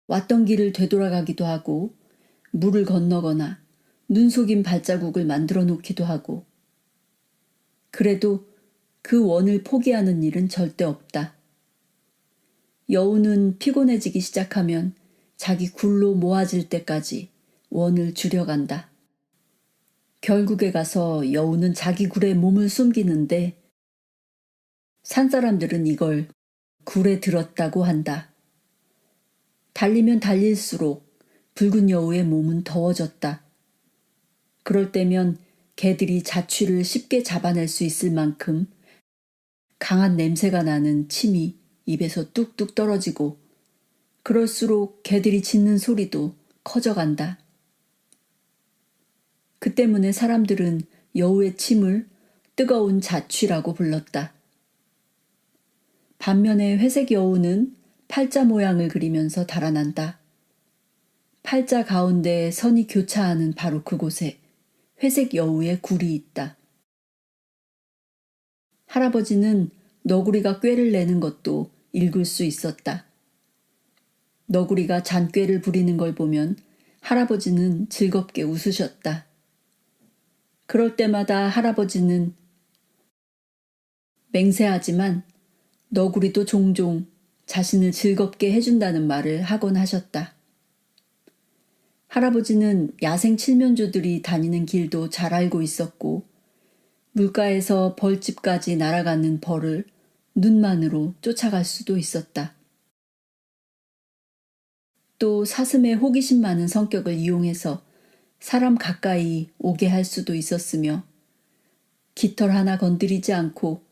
왔던 길을 되돌아가기도 하고 물을 건너거나 눈 속인 발자국을 만들어 놓기도 하고, 그래도 그 원을 포기하는 일은 절대 없다. 여우는 피곤해지기 시작하면 자기 굴로 모아질 때까지 원을 줄여간다. 결국에 가서 여우는 자기 굴에 몸을 숨기는데 산사람들은 이걸 굴에 들었다고 한다. 달리면 달릴수록 붉은 여우의 몸은 더워졌다. 그럴 때면 개들이 자취를 쉽게 잡아낼 수 있을 만큼 강한 냄새가 나는 침이 입에서 뚝뚝 떨어지고, 그럴수록 개들이 짖는 소리도 커져간다. 그 때문에 사람들은 여우의 침을 뜨거운 자취라고 불렀다. 반면에 회색 여우는 팔자 모양을 그리면서 달아난다. 팔자 가운데 선이 교차하는 바로 그곳에 회색 여우의 굴이 있다. 할아버지는 너구리가 꾀를 내는 것도 읽을 수 있었다. 너구리가 잔꾀를 부리는 걸 보면 할아버지는 즐겁게 웃으셨다. 그럴 때마다 할아버지는 맹세하지만 너구리도 종종 자신을 즐겁게 해준다는 말을 하곤 하셨다. 할아버지는 야생 칠면조들이 다니는 길도 잘 알고 있었고, 물가에서 벌집까지 날아가는 벌을 눈만으로 쫓아갈 수도 있었다. 또 사슴의 호기심 많은 성격을 이용해서 사람 가까이 오게 할 수도 있었으며, 깃털 하나 건드리지 않고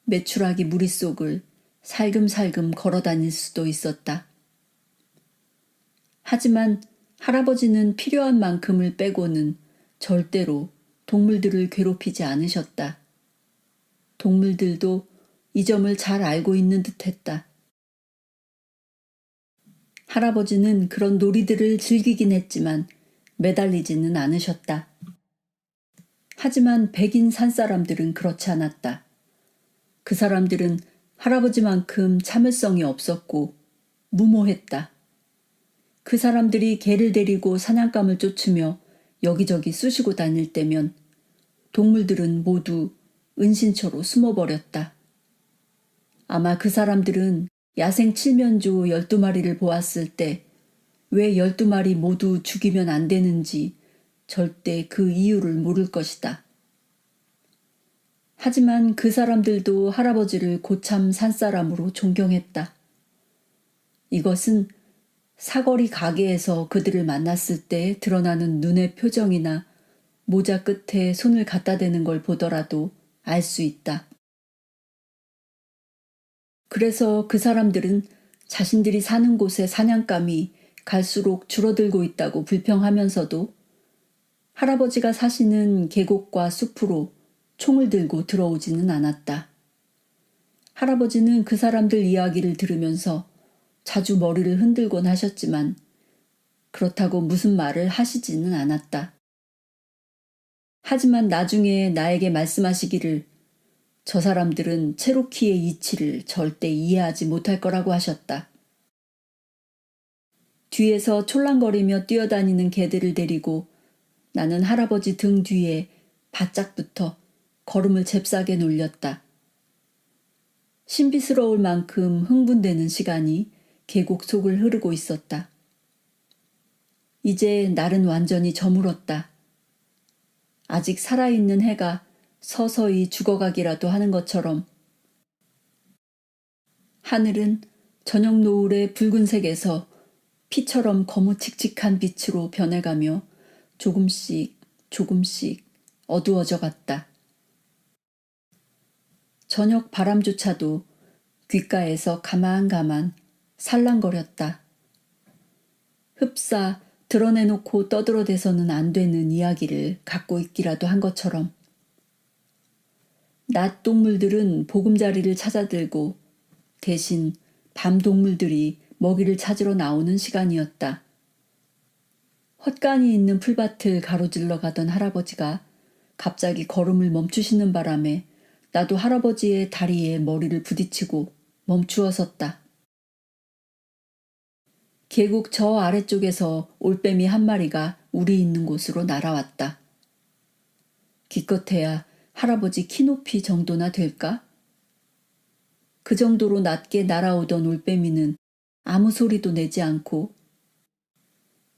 메추라기 무리 속을 살금살금 걸어 다닐 수도 있었다. 하지만 할아버지는 필요한 만큼을 빼고는 절대로 동물들을 괴롭히지 않으셨다. 동물들도 이 점을 잘 알고 있는 듯했다. 할아버지는 그런 놀이들을 즐기긴 했지만 매달리지는 않으셨다. 하지만 백인 산사람들은 그렇지 않았다. 그 사람들은 할아버지만큼 참을성이 없었고 무모했다. 그 사람들이 개를 데리고 사냥감을 쫓으며 여기저기 쑤시고 다닐 때면 동물들은 모두 은신처로 숨어버렸다. 아마 그 사람들은 야생 칠면조 12마리를 보았을 때 왜 12마리 모두 죽이면 안 되는지 절대 그 이유를 모를 것이다. 하지만 그 사람들도 할아버지를 고참 산사람으로 존경했다. 이것은 사거리 가게에서 그들을 만났을 때 드러나는 눈의 표정이나 모자 끝에 손을 갖다 대는 걸 보더라도 알 수 있다. 그래서 그 사람들은 자신들이 사는 곳의 사냥감이 갈수록 줄어들고 있다고 불평하면서도 할아버지가 사시는 계곡과 숲으로 총을 들고 들어오지는 않았다. 할아버지는 그 사람들 이야기를 들으면서 자주 머리를 흔들곤 하셨지만 그렇다고 무슨 말을 하시지는 않았다. 하지만 나중에 나에게 말씀하시기를 저 사람들은 체로키의 이치를 절대 이해하지 못할 거라고 하셨다. 뒤에서 촐랑거리며 뛰어다니는 개들을 데리고 나는 할아버지 등 뒤에 바짝 붙어 걸음을 잽싸게 놀렸다. 신비스러울 만큼 흥분되는 시간이 계곡 속을 흐르고 있었다. 이제 날은 완전히 저물었다. 아직 살아있는 해가 서서히 죽어가기라도 하는 것처럼 하늘은 저녁 노을의 붉은색에서 피처럼 거무칙칙한 빛으로 변해가며 조금씩 조금씩 어두워져 갔다. 저녁 바람조차도 귓가에서 가만가만 살랑거렸다. 흡사 드러내놓고 떠들어대서는 안 되는 이야기를 갖고 있기라도 한 것처럼 낮 동물들은 보금자리를 찾아들고 대신 밤 동물들이 먹이를 찾으러 나오는 시간이었다. 헛간이 있는 풀밭을 가로질러 가던 할아버지가 갑자기 걸음을 멈추시는 바람에 나도 할아버지의 다리에 머리를 부딪히고 멈추어 섰다. 계곡 저 아래쪽에서 올빼미 한 마리가 우리 있는 곳으로 날아왔다. 기껏해야 할아버지 키높이 정도나 될까? 그 정도로 낮게 날아오던 올빼미는 아무 소리도 내지 않고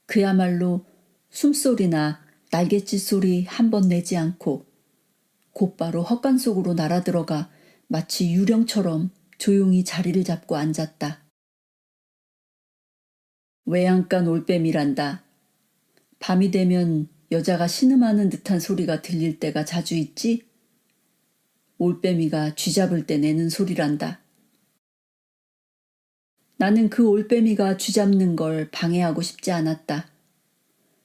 그야말로 숨소리나 날갯짓 소리 한 번 내지 않고 곧바로 헛간 속으로 날아들어가 마치 유령처럼 조용히 자리를 잡고 앉았다. 외양간 올빼미란다. 밤이 되면 여자가 신음하는 듯한 소리가 들릴 때가 자주 있지? 올빼미가 쥐잡을 때 내는 소리란다. 나는 그 올빼미가 쥐잡는 걸 방해하고 싶지 않았다.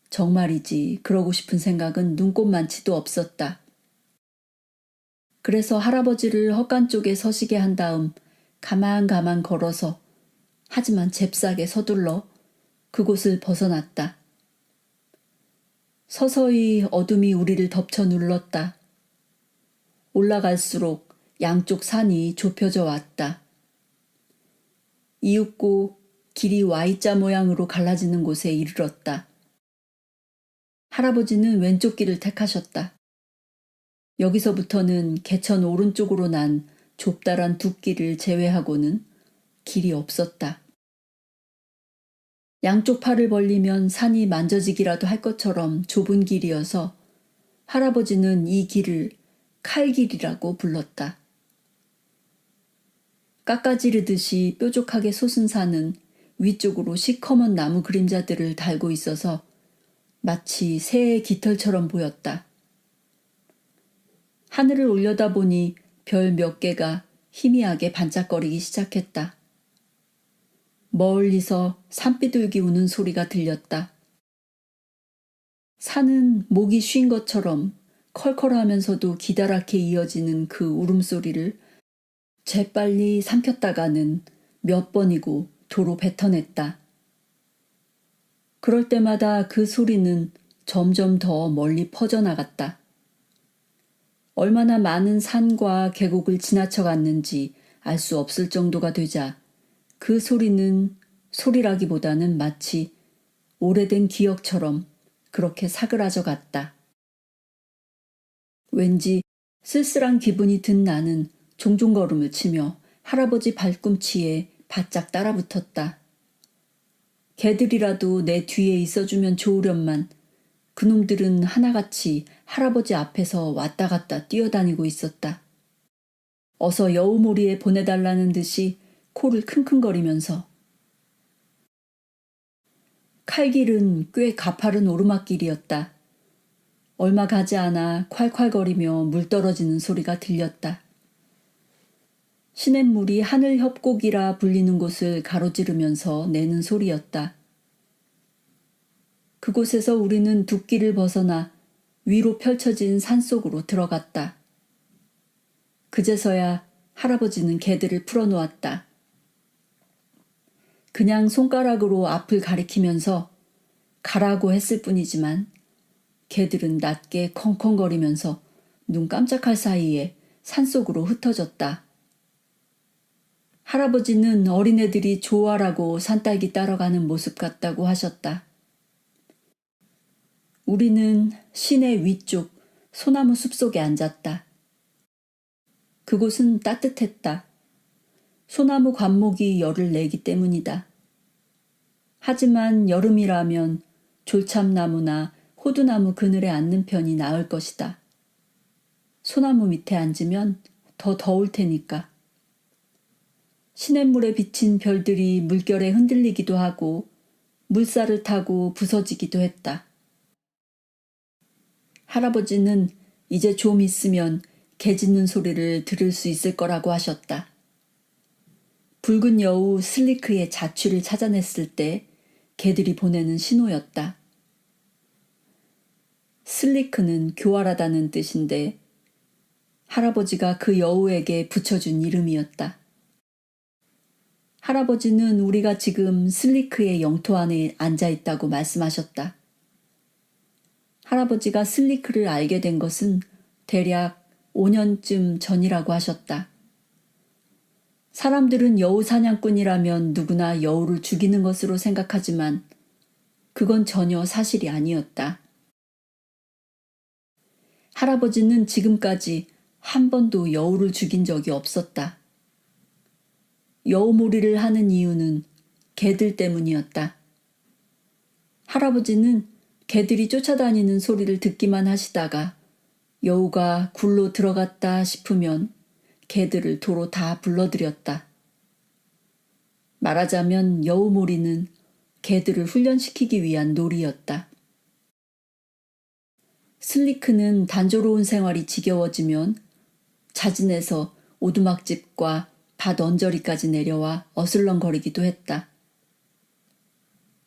정말이지 그러고 싶은 생각은 눈꼽만치도 없었다. 그래서 할아버지를 헛간 쪽에 서시게 한 다음 가만 걸어서 하지만 잽싸게 서둘러 그곳을 벗어났다. 서서히 어둠이 우리를 덮쳐 눌렀다. 올라갈수록 양쪽 산이 좁혀져 왔다. 이윽고 길이 Y자 모양으로 갈라지는 곳에 이르렀다. 할아버지는 왼쪽 길을 택하셨다. 여기서부터는 개천 오른쪽으로 난 좁다란 둑길을 제외하고는 길이 없었다. 양쪽 팔을 벌리면 산이 만져지기라도 할 것처럼 좁은 길이어서 할아버지는 이 길을 칼길이라고 불렀다. 깎아지르듯이 뾰족하게 솟은 산은 위쪽으로 시커먼 나무 그림자들을 달고 있어서 마치 새의 깃털처럼 보였다. 하늘을 올려다보니 별 몇 개가 희미하게 반짝거리기 시작했다. 멀리서 산비둘기 우는 소리가 들렸다. 산은 목이 쉰 것처럼 컬컬하면서도 기다랗게 이어지는 그 울음소리를 재빨리 삼켰다가는 몇 번이고 도로 뱉어냈다. 그럴 때마다 그 소리는 점점 더 멀리 퍼져나갔다. 얼마나 많은 산과 계곡을 지나쳐 갔는지 알 수 없을 정도가 되자 그 소리는 소리라기보다는 마치 오래된 기억처럼 그렇게 사그라져 갔다. 왠지 쓸쓸한 기분이 든 나는 종종 걸음을 치며 할아버지 발꿈치에 바짝 따라붙었다. 개들이라도 내 뒤에 있어주면 좋으련만 그놈들은 하나같이 할아버지 앞에서 왔다 갔다 뛰어다니고 있었다. 어서 여우몰이에 보내달라는 듯이 코를 킁킁거리면서 칼길은 꽤 가파른 오르막길이었다. 얼마 가지 않아 콸콸거리며 물 떨어지는 소리가 들렸다. 시냇물이 하늘 협곡이라 불리는 곳을 가로지르면서 내는 소리였다. 그곳에서 우리는 둑길을 벗어나 위로 펼쳐진 산속으로 들어갔다. 그제서야 할아버지는 개들을 풀어놓았다. 그냥 손가락으로 앞을 가리키면서 가라고 했을 뿐이지만 개들은 낮게 컹컹거리면서 눈 깜짝할 사이에 산속으로 흩어졌다. 할아버지는 어린애들이 좋아라고 산딸기 따라가는 모습 같다고 하셨다. 우리는 시내 위쪽 소나무 숲속에 앉았다. 그곳은 따뜻했다. 소나무 관목이 열을 내기 때문이다. 하지만 여름이라면 졸참나무나 호두나무 그늘에 앉는 편이 나을 것이다. 소나무 밑에 앉으면 더 더울 테니까. 시냇물에 비친 별들이 물결에 흔들리기도 하고 물살을 타고 부서지기도 했다. 할아버지는 이제 좀 있으면 개 짖는 소리를 들을 수 있을 거라고 하셨다. 붉은 여우 슬리크의 자취를 찾아냈을 때 개들이 보내는 신호였다. 슬리크는 교활하다는 뜻인데 할아버지가 그 여우에게 붙여준 이름이었다. 할아버지는 우리가 지금 슬리크의 영토 안에 앉아 있다고 말씀하셨다. 할아버지가 슬리크를 알게 된 것은 대략 5년쯤 전이라고 하셨다. 사람들은 여우 사냥꾼이라면 누구나 여우를 죽이는 것으로 생각하지만 그건 전혀 사실이 아니었다. 할아버지는 지금까지 한 번도 여우를 죽인 적이 없었다. 여우몰이를 하는 이유는 개들 때문이었다. 할아버지는 개들이 쫓아다니는 소리를 듣기만 하시다가 여우가 굴로 들어갔다 싶으면 개들을 도로 다 불러들였다. 말하자면 여우몰이는 개들을 훈련시키기 위한 놀이였다. 슬리크는 단조로운 생활이 지겨워지면 자진해서 오두막집과 밭 언저리까지 내려와 어슬렁거리기도 했다.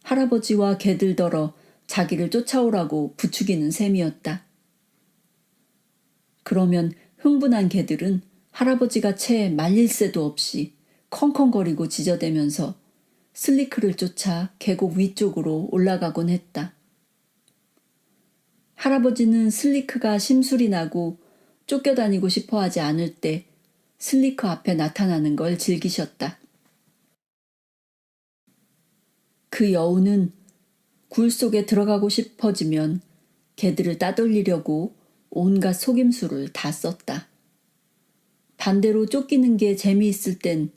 할아버지와 개들더러 자기를 쫓아오라고 부추기는 셈이었다. 그러면 흥분한 개들은 할아버지가 채 말릴 새도 없이 컹컹거리고 짖어대면서 슬리크를 쫓아 계곡 위쪽으로 올라가곤 했다. 할아버지는 슬리크가 심술이 나고 쫓겨다니고 싶어 하지 않을 때 슬리크 앞에 나타나는 걸 즐기셨다. 그 여우는 굴 속에 들어가고 싶어지면 개들을 따돌리려고 온갖 속임수를 다 썼다. 반대로 쫓기는 게 재미있을 땐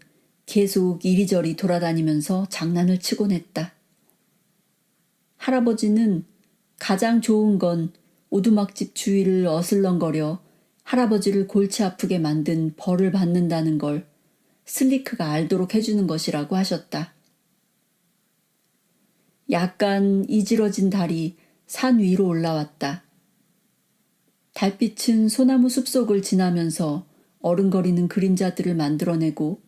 계속 이리저리 돌아다니면서 장난을 치곤 했다. 할아버지는 가장 좋은 건 오두막집 주위를 어슬렁거려 할아버지를 골치 아프게 만든 벌을 받는다는 걸 슬리크가 알도록 해주는 것이라고 하셨다. 약간 이지러진 달이 산 위로 올라왔다. 달빛은 소나무 숲속을 지나면서 어른거리는 그림자들을 만들어내고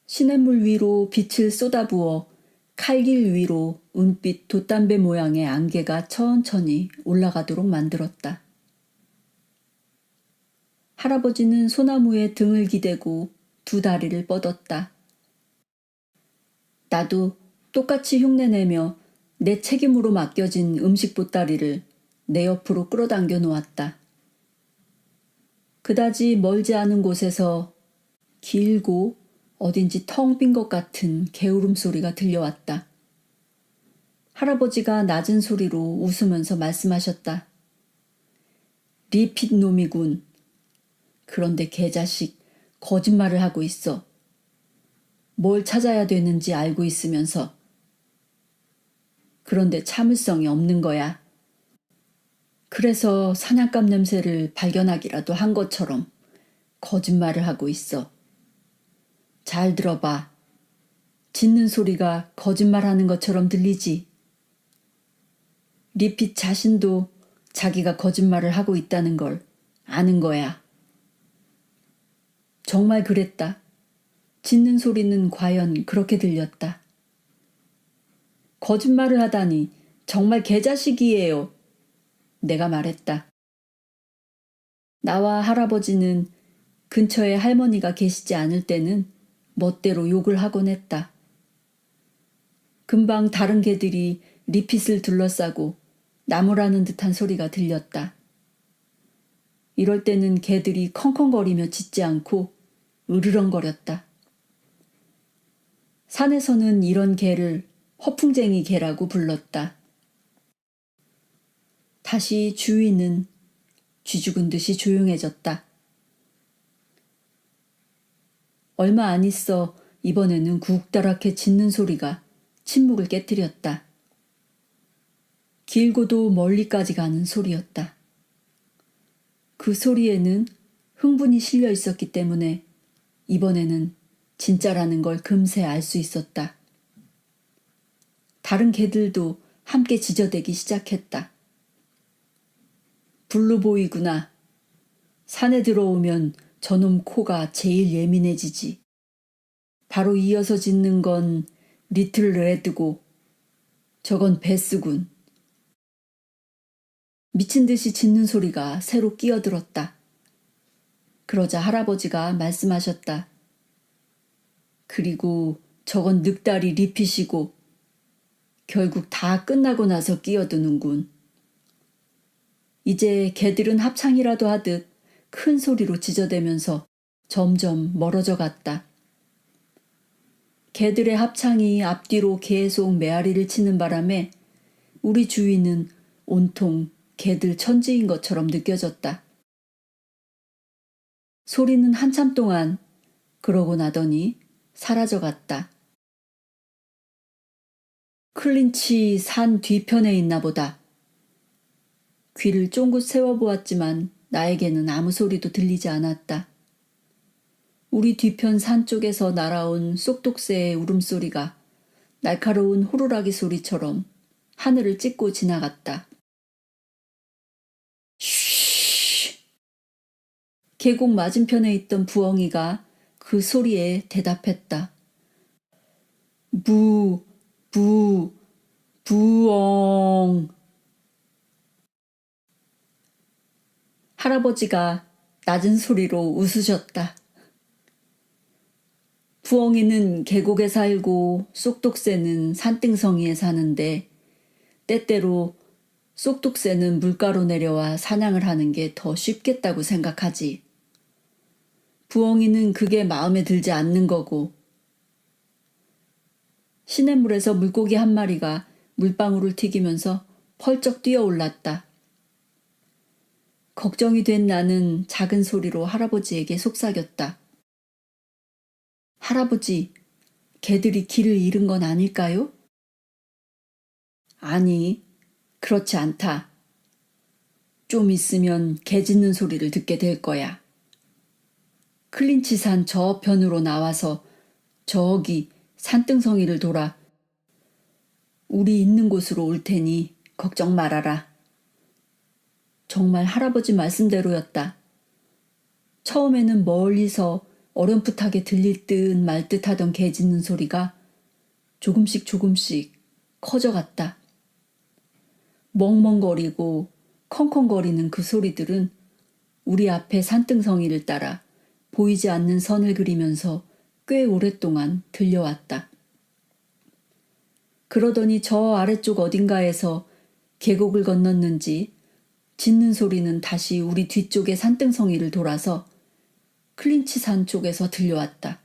시냇물 위로 빛을 쏟아부어 칼길 위로 은빛 돛담배 모양의 안개가 천천히 올라가도록 만들었다. 할아버지는 소나무에 등을 기대고 두 다리를 뻗었다. 나도 똑같이 흉내내며 내 책임으로 맡겨진 음식 보따리를 내 옆으로 끌어당겨 놓았다. 그다지 멀지 않은 곳에서 길고 어딘지 텅 빈 것 같은 개울음 소리가 들려왔다. 할아버지가 낮은 소리로 웃으면서 말씀하셨다. 리핏 놈이군. 그런데 개자식 거짓말을 하고 있어. 뭘 찾아야 되는지 알고 있으면서. 그런데 참을성이 없는 거야. 그래서 사냥감 냄새를 발견하기라도 한 것처럼 거짓말을 하고 있어. 잘 들어봐. 짖는 소리가 거짓말하는 것처럼 들리지. 리핏 자신도 자기가 거짓말을 하고 있다는 걸 아는 거야. 정말 그랬다. 짖는 소리는 과연 그렇게 들렸다. 거짓말을 하다니 정말 개자식이에요. 내가 말했다. 나와 할아버지는 근처에 할머니가 계시지 않을 때는 멋대로 욕을 하곤 했다. 금방 다른 개들이 리핏을 둘러싸고 나무라는 듯한 소리가 들렸다. 이럴 때는 개들이 컹컹거리며 짖지 않고 으르렁거렸다. 산에서는 이런 개를 허풍쟁이 개라고 불렀다. 다시 주위는 쥐죽은 듯이 조용해졌다. 얼마 안 있어 이번에는 구욱다랗게 짖는 소리가 침묵을 깨뜨렸다. 길고도 멀리까지 가는 소리였다. 그 소리에는 흥분이 실려 있었기 때문에 이번에는 진짜라는 걸 금세 알 수 있었다. 다른 개들도 함께 짖어대기 시작했다. 블루보이구나. 산에 들어오면 저놈 코가 제일 예민해지지. 바로 이어서 짖는 건 리틀 레드고 저건 베스군. 미친 듯이 짖는 소리가 새로 끼어들었다. 그러자 할아버지가 말씀하셨다. 그리고 저건 늑다리 리핏이고 결국 다 끝나고 나서 끼어드는군. 이제 개들은 합창이라도 하듯 큰 소리로 짖어대면서 점점 멀어져 갔다. 개들의 합창이 앞뒤로 계속 메아리를 치는 바람에 우리 주위는 온통 개들 천지인 것처럼 느껴졌다. 소리는 한참 동안 그러고 나더니 사라져갔다. 클린치 산 뒤편에 있나 보다. 귀를 쫑긋 세워보았지만 나에게는 아무 소리도 들리지 않았다. 우리 뒤편 산 쪽에서 날아온 쏙독새의 울음소리가 날카로운 호루라기 소리처럼 하늘을 찢고 지나갔다. 쉬! 계곡 맞은편에 있던 부엉이가 그 소리에 대답했다. 부엉. 할아버지가 낮은 소리로 웃으셨다. 부엉이는 계곡에 살고 쏙독새는 산등성이에 사는데 때때로 쏙독새는 물가로 내려와 사냥을 하는 게 더 쉽겠다고 생각하지. 부엉이는 그게 마음에 들지 않는 거고. 시냇물에서 물고기 한 마리가 물방울을 튀기면서 펄쩍 뛰어올랐다. 걱정이 된 나는 작은 소리로 할아버지에게 속삭였다. 할아버지, 개들이 길을 잃은 건 아닐까요? 아니, 그렇지 않다. 좀 있으면 개 짖는 소리를 듣게 될 거야. 클린치산 저편으로 나와서 저기 산등성이를 돌아 우리 있는 곳으로 올 테니 걱정 말아라. 정말 할아버지 말씀대로였다. 처음에는 멀리서 어렴풋하게 들릴 듯 말 듯 하던 개 짖는 소리가 조금씩 커져갔다. 멍멍거리고 컹컹거리는 그 소리들은 우리 앞에 산등성이를 따라 보이지 않는 선을 그리면서 꽤 오랫동안 들려왔다. 그러더니 저 아래쪽 어딘가에서 계곡을 건넜는지 짖는 소리는 다시 우리 뒤쪽의 산등성이를 돌아서 클린치산 쪽에서 들려왔다.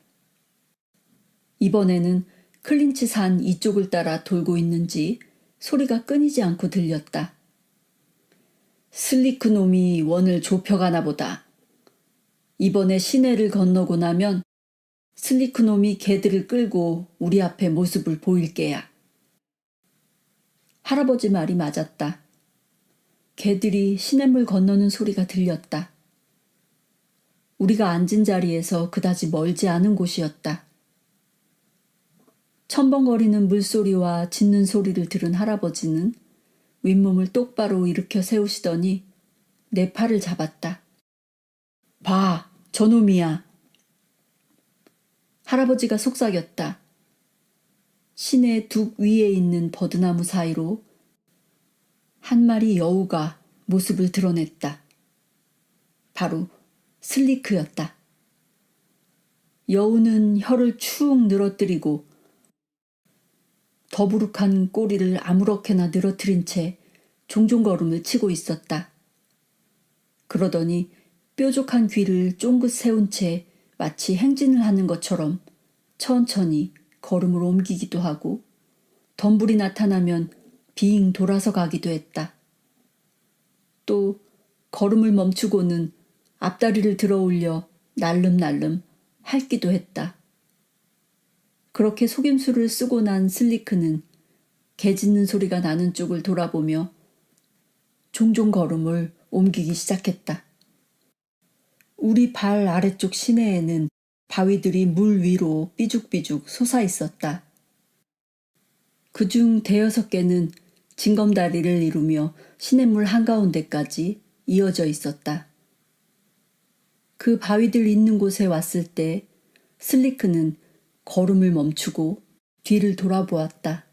이번에는 클린치산 이쪽을 따라 돌고 있는지 소리가 끊이지 않고 들렸다. 슬리크 놈이 원을 좁혀가나 보다. 이번에 시내를 건너고 나면 슬리크 놈이 개들을 끌고 우리 앞에 모습을 보일 게야. 할아버지 말이 맞았다. 개들이 시냇물 건너는 소리가 들렸다. 우리가 앉은 자리에서 그다지 멀지 않은 곳이었다. 첨벙거리는 물소리와 짖는 소리를 들은 할아버지는 윗몸을 똑바로 일으켜 세우시더니 내 팔을 잡았다. 봐, 저놈이야. 할아버지가 속삭였다. 시내 둑 위에 있는 버드나무 사이로 한 마리 여우가 모습을 드러냈다. 바로 슬리크였다. 여우는 혀를 축 늘어뜨리고 더부룩한 꼬리를 아무렇게나 늘어뜨린 채 종종 걸음을 치고 있었다. 그러더니 뾰족한 귀를 쫑긋 세운 채 마치 행진을 하는 것처럼 천천히 걸음을 옮기기도 하고 덤불이 나타나면 빙 돌아서 가기도 했다. 또 걸음을 멈추고는 앞다리를 들어 올려 날름날름 핥기도 했다. 그렇게 속임수를 쓰고 난 슬리크는 개 짖는 소리가 나는 쪽을 돌아보며 종종 걸음을 옮기기 시작했다. 우리 발 아래쪽 시내에는 바위들이 물 위로 삐죽삐죽 솟아 있었다. 그중 5-6개는 징검다리를 이루며 시냇물 한가운데까지 이어져 있었다. 그 바위들 있는 곳에 왔을 때 슬리크는 걸음을 멈추고 뒤를 돌아보았다.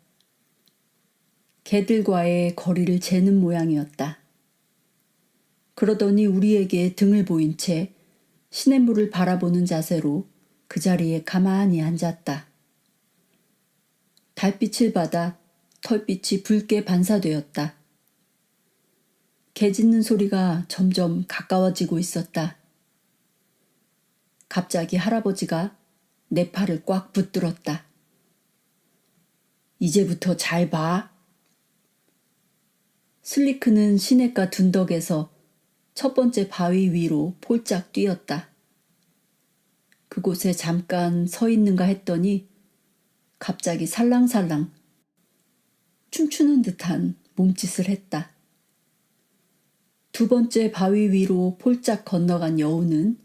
개들과의 거리를 재는 모양이었다. 그러더니 우리에게 등을 보인 채 시냇물을 바라보는 자세로 그 자리에 가만히 앉았다. 달빛을 받아 털빛이 붉게 반사되었다. 개 짖는 소리가 점점 가까워지고 있었다. 갑자기 할아버지가 내 팔을 꽉 붙들었다. 이제부터 잘 봐. 슬리크는 시냇가 둔덕에서 첫 번째 바위 위로 폴짝 뛰었다. 그곳에 잠깐 서 있는가 했더니 갑자기 살랑살랑 춤추는 듯한 몸짓을 했다. 2번째 바위 위로 폴짝 건너간 여우는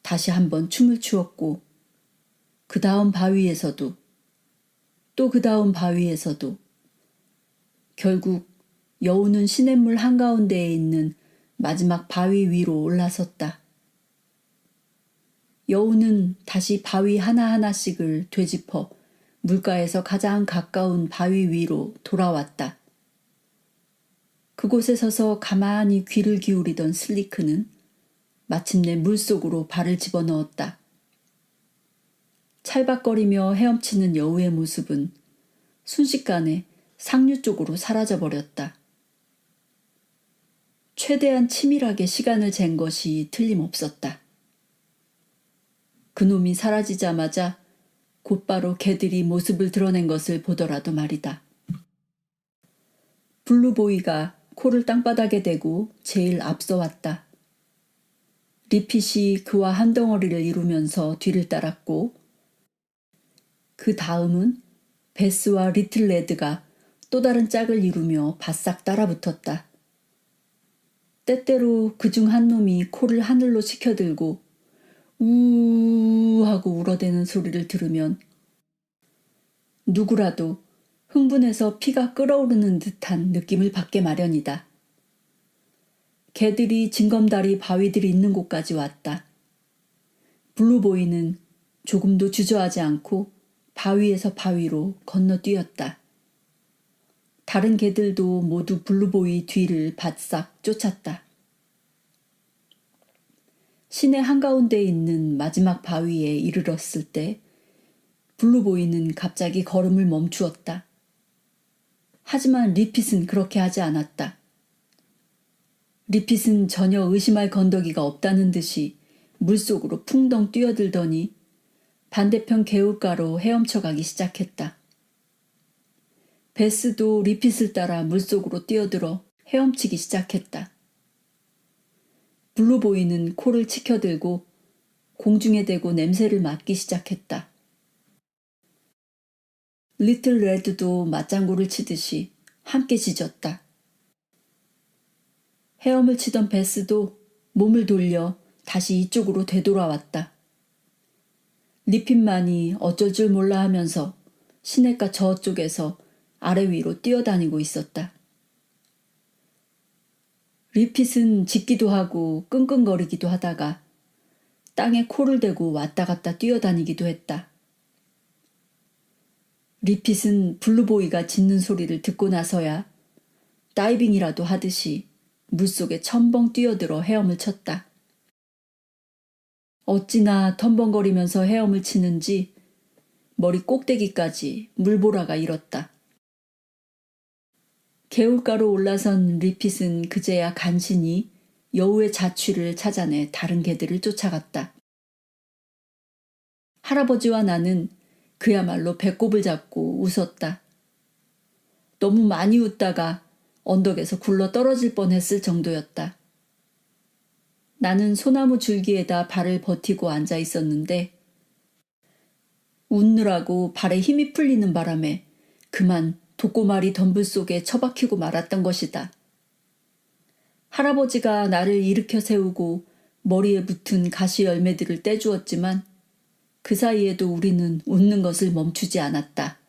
다시 한번 춤을 추었고 그 다음 바위에서도 또 그 다음 바위에서도 결국 여우는 시냇물 한가운데에 있는 마지막 바위 위로 올라섰다. 여우는 다시 바위 하나하나씩을 되짚어 물가에서 가장 가까운 바위 위로 돌아왔다. 그곳에 서서 가만히 귀를 기울이던 슬리크는 마침내 물속으로 발을 집어넣었다. 찰박거리며 헤엄치는 여우의 모습은 순식간에 상류 쪽으로 사라져버렸다. 최대한 치밀하게 시간을 잰 것이 틀림없었다. 그놈이 사라지자마자 곧바로 개들이 모습을 드러낸 것을 보더라도 말이다. 블루보이가 코를 땅바닥에 대고 제일 앞서 왔다. 리핏이 그와 한 덩어리를 이루면서 뒤를 따랐고 그 다음은 베스와 리틀 레드가 또 다른 짝을 이루며 바싹 따라붙었다. 때때로 그중 한 놈이 코를 하늘로 치켜들고 우우우 하고 울어대는 소리를 들으면 누구라도 흥분해서 피가 끓어오르는 듯한 느낌을 받게 마련이다. 개들이 징검다리 바위들이 있는 곳까지 왔다. 블루보이는 조금도 주저하지 않고 바위에서 바위로 건너뛰었다. 다른 개들도 모두 블루보이 뒤를 바싹 쫓았다. 시내 한가운데에 있는 마지막 바위에 이르렀을 때 블루보이는 갑자기 걸음을 멈추었다. 하지만 리핏은 그렇게 하지 않았다. 리핏은 전혀 의심할 건더기가 없다는 듯이 물속으로 풍덩 뛰어들더니 반대편 개울가로 헤엄쳐가기 시작했다. 베스도 리핏을 따라 물속으로 뛰어들어 헤엄치기 시작했다. 블루보이는 코를 치켜들고 공중에 대고 냄새를 맡기 시작했다. 리틀 레드도 맞장구를 치듯이 함께 짖었다. 헤엄을 치던 베스도 몸을 돌려 다시 이쪽으로 되돌아왔다. 리핏만이 어쩔 줄 몰라 하면서 시냇가 저쪽에서 아래 위로 뛰어다니고 있었다. 리핏은 짖기도 하고 끙끙거리기도 하다가 땅에 코를 대고 왔다 갔다 뛰어다니기도 했다. 리핏은 블루보이가 짖는 소리를 듣고 나서야 다이빙이라도 하듯이 물속에 첨벙 뛰어들어 헤엄을 쳤다. 어찌나 덤벙거리면서 헤엄을 치는지 머리 꼭대기까지 물보라가 일었다. 개울가로 올라선 리핏은 그제야 간신히 여우의 자취를 찾아내 다른 개들을 쫓아갔다. 할아버지와 나는 그야말로 배꼽을 잡고 웃었다. 너무 많이 웃다가 언덕에서 굴러 떨어질 뻔했을 정도였다. 나는 소나무 줄기에다 발을 버티고 앉아 있었는데 웃느라고 발에 힘이 풀리는 바람에 그만 독고마리 덤불 속에 처박히고 말았던 것이다. 할아버지가 나를 일으켜 세우고 머리에 붙은 가시 열매들을 떼주었지만 그 사이에도 우리는 웃는 것을 멈추지 않았다.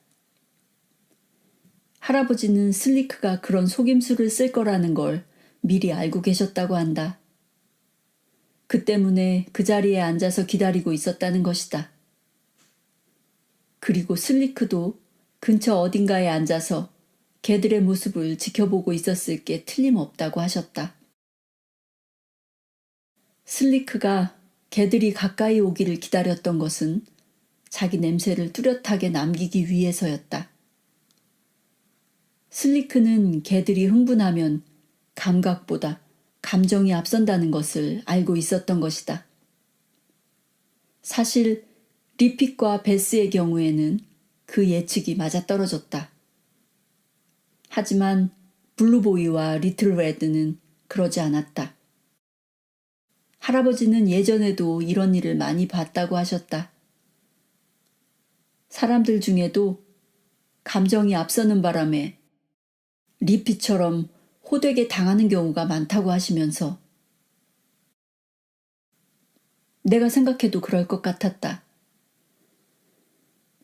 할아버지는 슬리크가 그런 속임수를 쓸 거라는 걸 미리 알고 계셨다고 한다. 그 때문에 그 자리에 앉아서 기다리고 있었다는 것이다. 그리고 슬리크도 근처 어딘가에 앉아서 개들의 모습을 지켜보고 있었을 게 틀림없다고 하셨다. 슬리크가 개들이 가까이 오기를 기다렸던 것은 자기 냄새를 뚜렷하게 남기기 위해서였다. 슬리크는 개들이 흥분하면 감각보다 감정이 앞선다는 것을 알고 있었던 것이다. 사실 리핏과 베스의 경우에는 그 예측이 맞아떨어졌다. 하지만 블루보이와 리틀 레드는 그러지 않았다. 할아버지는 예전에도 이런 일을 많이 봤다고 하셨다. 사람들 중에도 감정이 앞서는 바람에 리핏처럼 호되게 당하는 경우가 많다고 하시면서 내가 생각해도 그럴 것 같았다.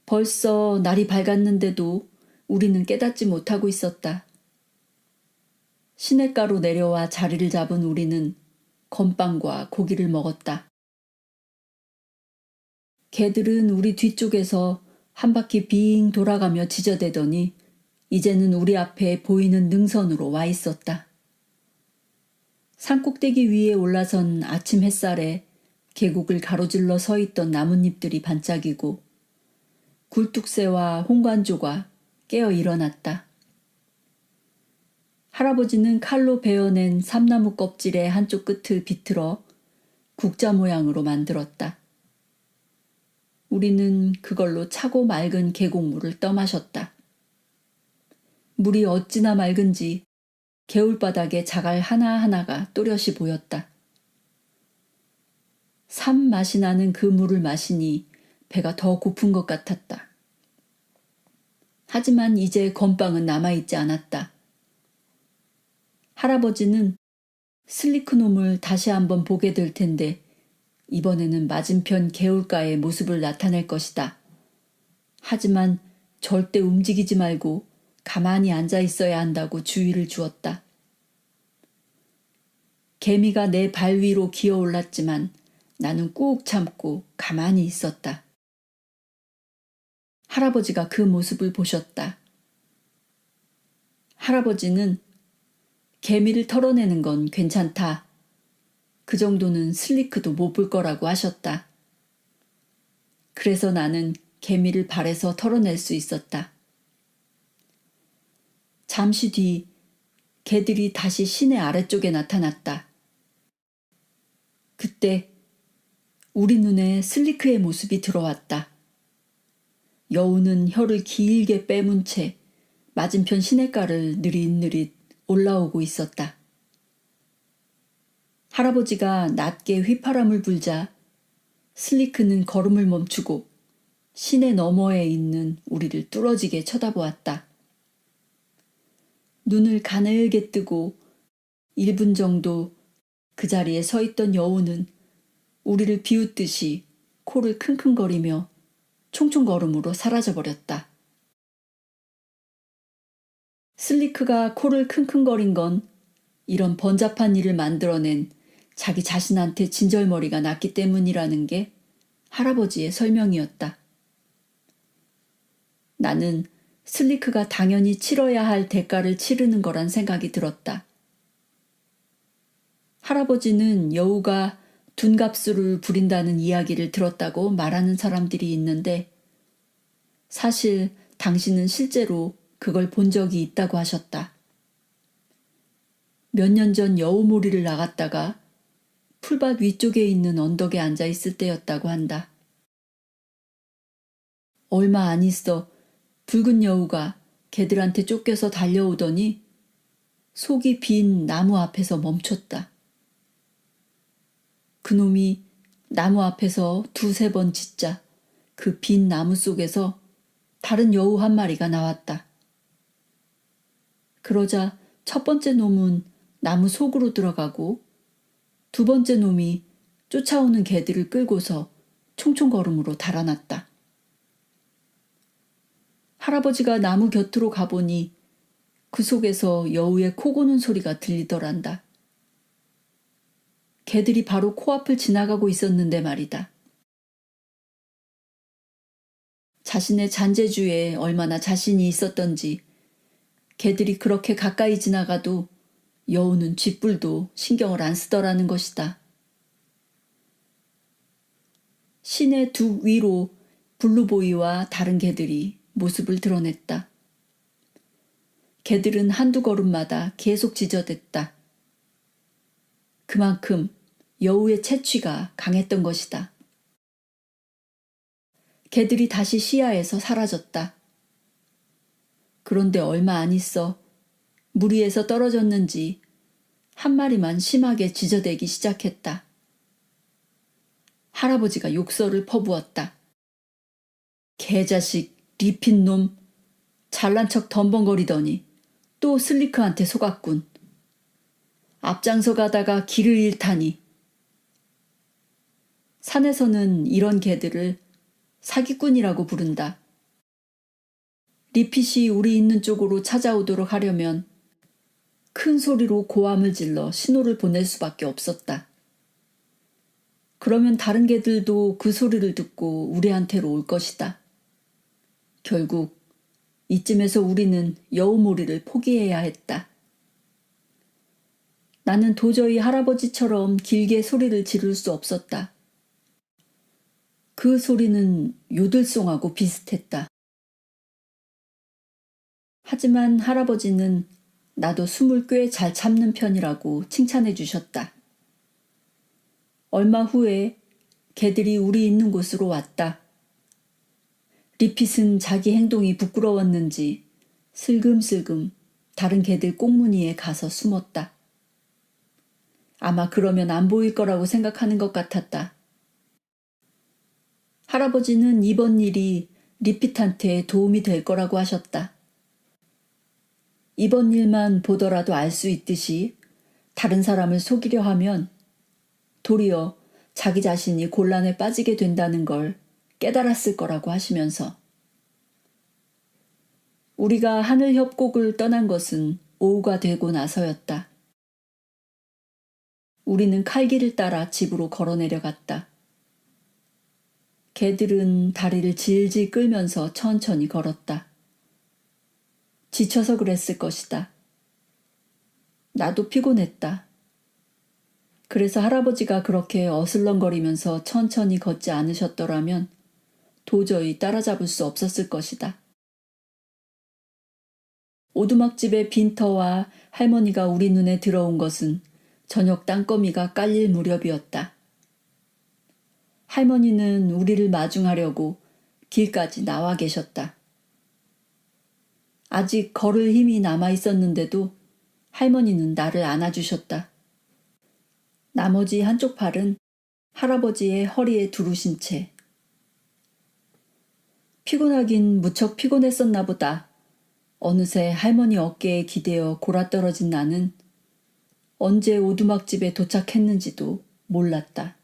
벌써 날이 밝았는데도 우리는 깨닫지 못하고 있었다. 시냇가로 내려와 자리를 잡은 우리는 건빵과 고기를 먹었다. 개들은 우리 뒤쪽에서 한 바퀴 빙 돌아가며 지저대더니 이제는 우리 앞에 보이는 능선으로 와 있었다. 산꼭대기 위에 올라선 아침 햇살에 계곡을 가로질러 서 있던 나뭇잎들이 반짝이고 굴뚝새와 홍관조가 깨어 일어났다. 할아버지는 칼로 베어낸 삼나무 껍질의 한쪽 끝을 비틀어 국자 모양으로 만들었다. 우리는 그걸로 차고 맑은 계곡물을 떠마셨다. 물이 어찌나 맑은지 개울바닥에 자갈 하나하나가 또렷이 보였다. 삼 맛이 나는 그 물을 마시니 배가 더 고픈 것 같았다. 하지만 이제 건빵은 남아있지 않았다. 할아버지는 슬리크 놈을 다시 한번 보게 될 텐데 이번에는 맞은편 개울가의 모습을 나타낼 것이다. 하지만 절대 움직이지 말고 가만히 앉아 있어야 한다고 주의를 주었다. 개미가 내 발 위로 기어 올랐지만 나는 꾹 참고 가만히 있었다. 할아버지가 그 모습을 보셨다. 할아버지는 개미를 털어내는 건 괜찮다. 그 정도는 슬리크도 못 볼 거라고 하셨다. 그래서 나는 개미를 발에서 털어낼 수 있었다. 잠시 뒤 개들이 다시 시내 아래쪽에 나타났다. 그때 우리 눈에 슬리크의 모습이 들어왔다. 여우는 혀를 길게 빼문 채 맞은편 시냇가를 느릿느릿 올라오고 있었다. 할아버지가 낮게 휘파람을 불자 슬리크는 걸음을 멈추고 시내 너머에 있는 우리를 뚫어지게 쳐다보았다. 눈을 가늘게 뜨고 1분 정도 그 자리에 서 있던 여우는 우리를 비웃듯이 코를 킁킁거리며 총총걸음으로 사라져버렸다. 슬리크가 코를 킁킁거린 건 이런 번잡한 일을 만들어낸 자기 자신한테 진절머리가 났기 때문이라는 게 할아버지의 설명이었다. 나는 슬리크가 당연히 치러야 할 대가를 치르는 거란 생각이 들었다. 할아버지는 여우가 둔갑술을 부린다는 이야기를 들었다고 말하는 사람들이 있는데 사실 당신은 실제로 그걸 본 적이 있다고 하셨다. 몇 년 전 여우몰이를 나갔다가 풀밭 위쪽에 있는 언덕에 앉아 있을 때였다고 한다. 얼마 안 있어 붉은 여우가 개들한테 쫓겨서 달려오더니 속이 빈 나무 앞에서 멈췄다. 그놈이 나무 앞에서 두세 번 짖자 그 빈 나무 속에서 다른 여우 한 마리가 나왔다. 그러자 첫 번째 놈은 나무 속으로 들어가고 두 번째 놈이 쫓아오는 개들을 끌고서 총총걸음으로 달아났다. 할아버지가 나무 곁으로 가보니 그 속에서 여우의 코 고는 소리가 들리더란다. 개들이 바로 코앞을 지나가고 있었는데 말이다. 자신의 잔재주에 얼마나 자신이 있었던지 개들이 그렇게 가까이 지나가도 여우는 쥐뿔도 신경을 안 쓰더라는 것이다. 시내 둑 위로 블루보이와 다른 개들이 모습을 드러냈다. 개들은 한두 걸음마다 계속 짖어댔다. 그만큼 여우의 채취가 강했던 것이다. 개들이 다시 시야에서 사라졌다. 그런데 얼마 안 있어 무리에서 떨어졌는지 한 마리만 심하게 짖어대기 시작했다. 할아버지가 욕설을 퍼부었다. 개자식, 리핀 놈, 잘난 척 덤벙거리더니 또 슬리크한테 속았군. 앞장서 가다가 길을 잃다니. 산에서는 이런 개들을 사기꾼이라고 부른다. 리핏이 우리 있는 쪽으로 찾아오도록 하려면 큰 소리로 고함을 질러 신호를 보낼 수밖에 없었다. 그러면 다른 개들도 그 소리를 듣고 우리한테로 올 것이다. 결국 이쯤에서 우리는 여우몰이를 포기해야 했다. 나는 도저히 할아버지처럼 길게 소리를 지를 수 없었다. 그 소리는 요들송하고 비슷했다. 하지만 할아버지는 나도 숨을 꽤 잘 참는 편이라고 칭찬해 주셨다. 얼마 후에 개들이 우리 있는 곳으로 왔다. 리핏은 자기 행동이 부끄러웠는지 슬금슬금 다른 개들 꽁무니에 가서 숨었다. 아마 그러면 안 보일 거라고 생각하는 것 같았다. 할아버지는 이번 일이 리핏한테 도움이 될 거라고 하셨다. 이번 일만 보더라도 알 수 있듯이 다른 사람을 속이려 하면 도리어 자기 자신이 곤란에 빠지게 된다는 걸 깨달았을 거라고 하시면서 우리가 하늘 협곡을 떠난 것은 오후가 되고 나서였다. 우리는 칼길을 따라 집으로 걸어 내려갔다. 개들은 다리를 질질 끌면서 천천히 걸었다. 지쳐서 그랬을 것이다. 나도 피곤했다. 그래서 할아버지가 그렇게 어슬렁거리면서 천천히 걷지 않으셨더라면 도저히 따라잡을 수 없었을 것이다. 오두막집의 빈터와 할머니가 우리 눈에 들어온 것은 저녁 땅거미가 깔릴 무렵이었다. 할머니는 우리를 마중하려고 길까지 나와 계셨다. 아직 걸을 힘이 남아 있었는데도 할머니는 나를 안아주셨다. 나머지 한쪽 팔은 할아버지의 허리에 두르신 채. 피곤하긴 무척 피곤했었나 보다. 어느새 할머니 어깨에 기대어 골아떨어진 나는 언제 오두막집에 도착했는지도 몰랐다.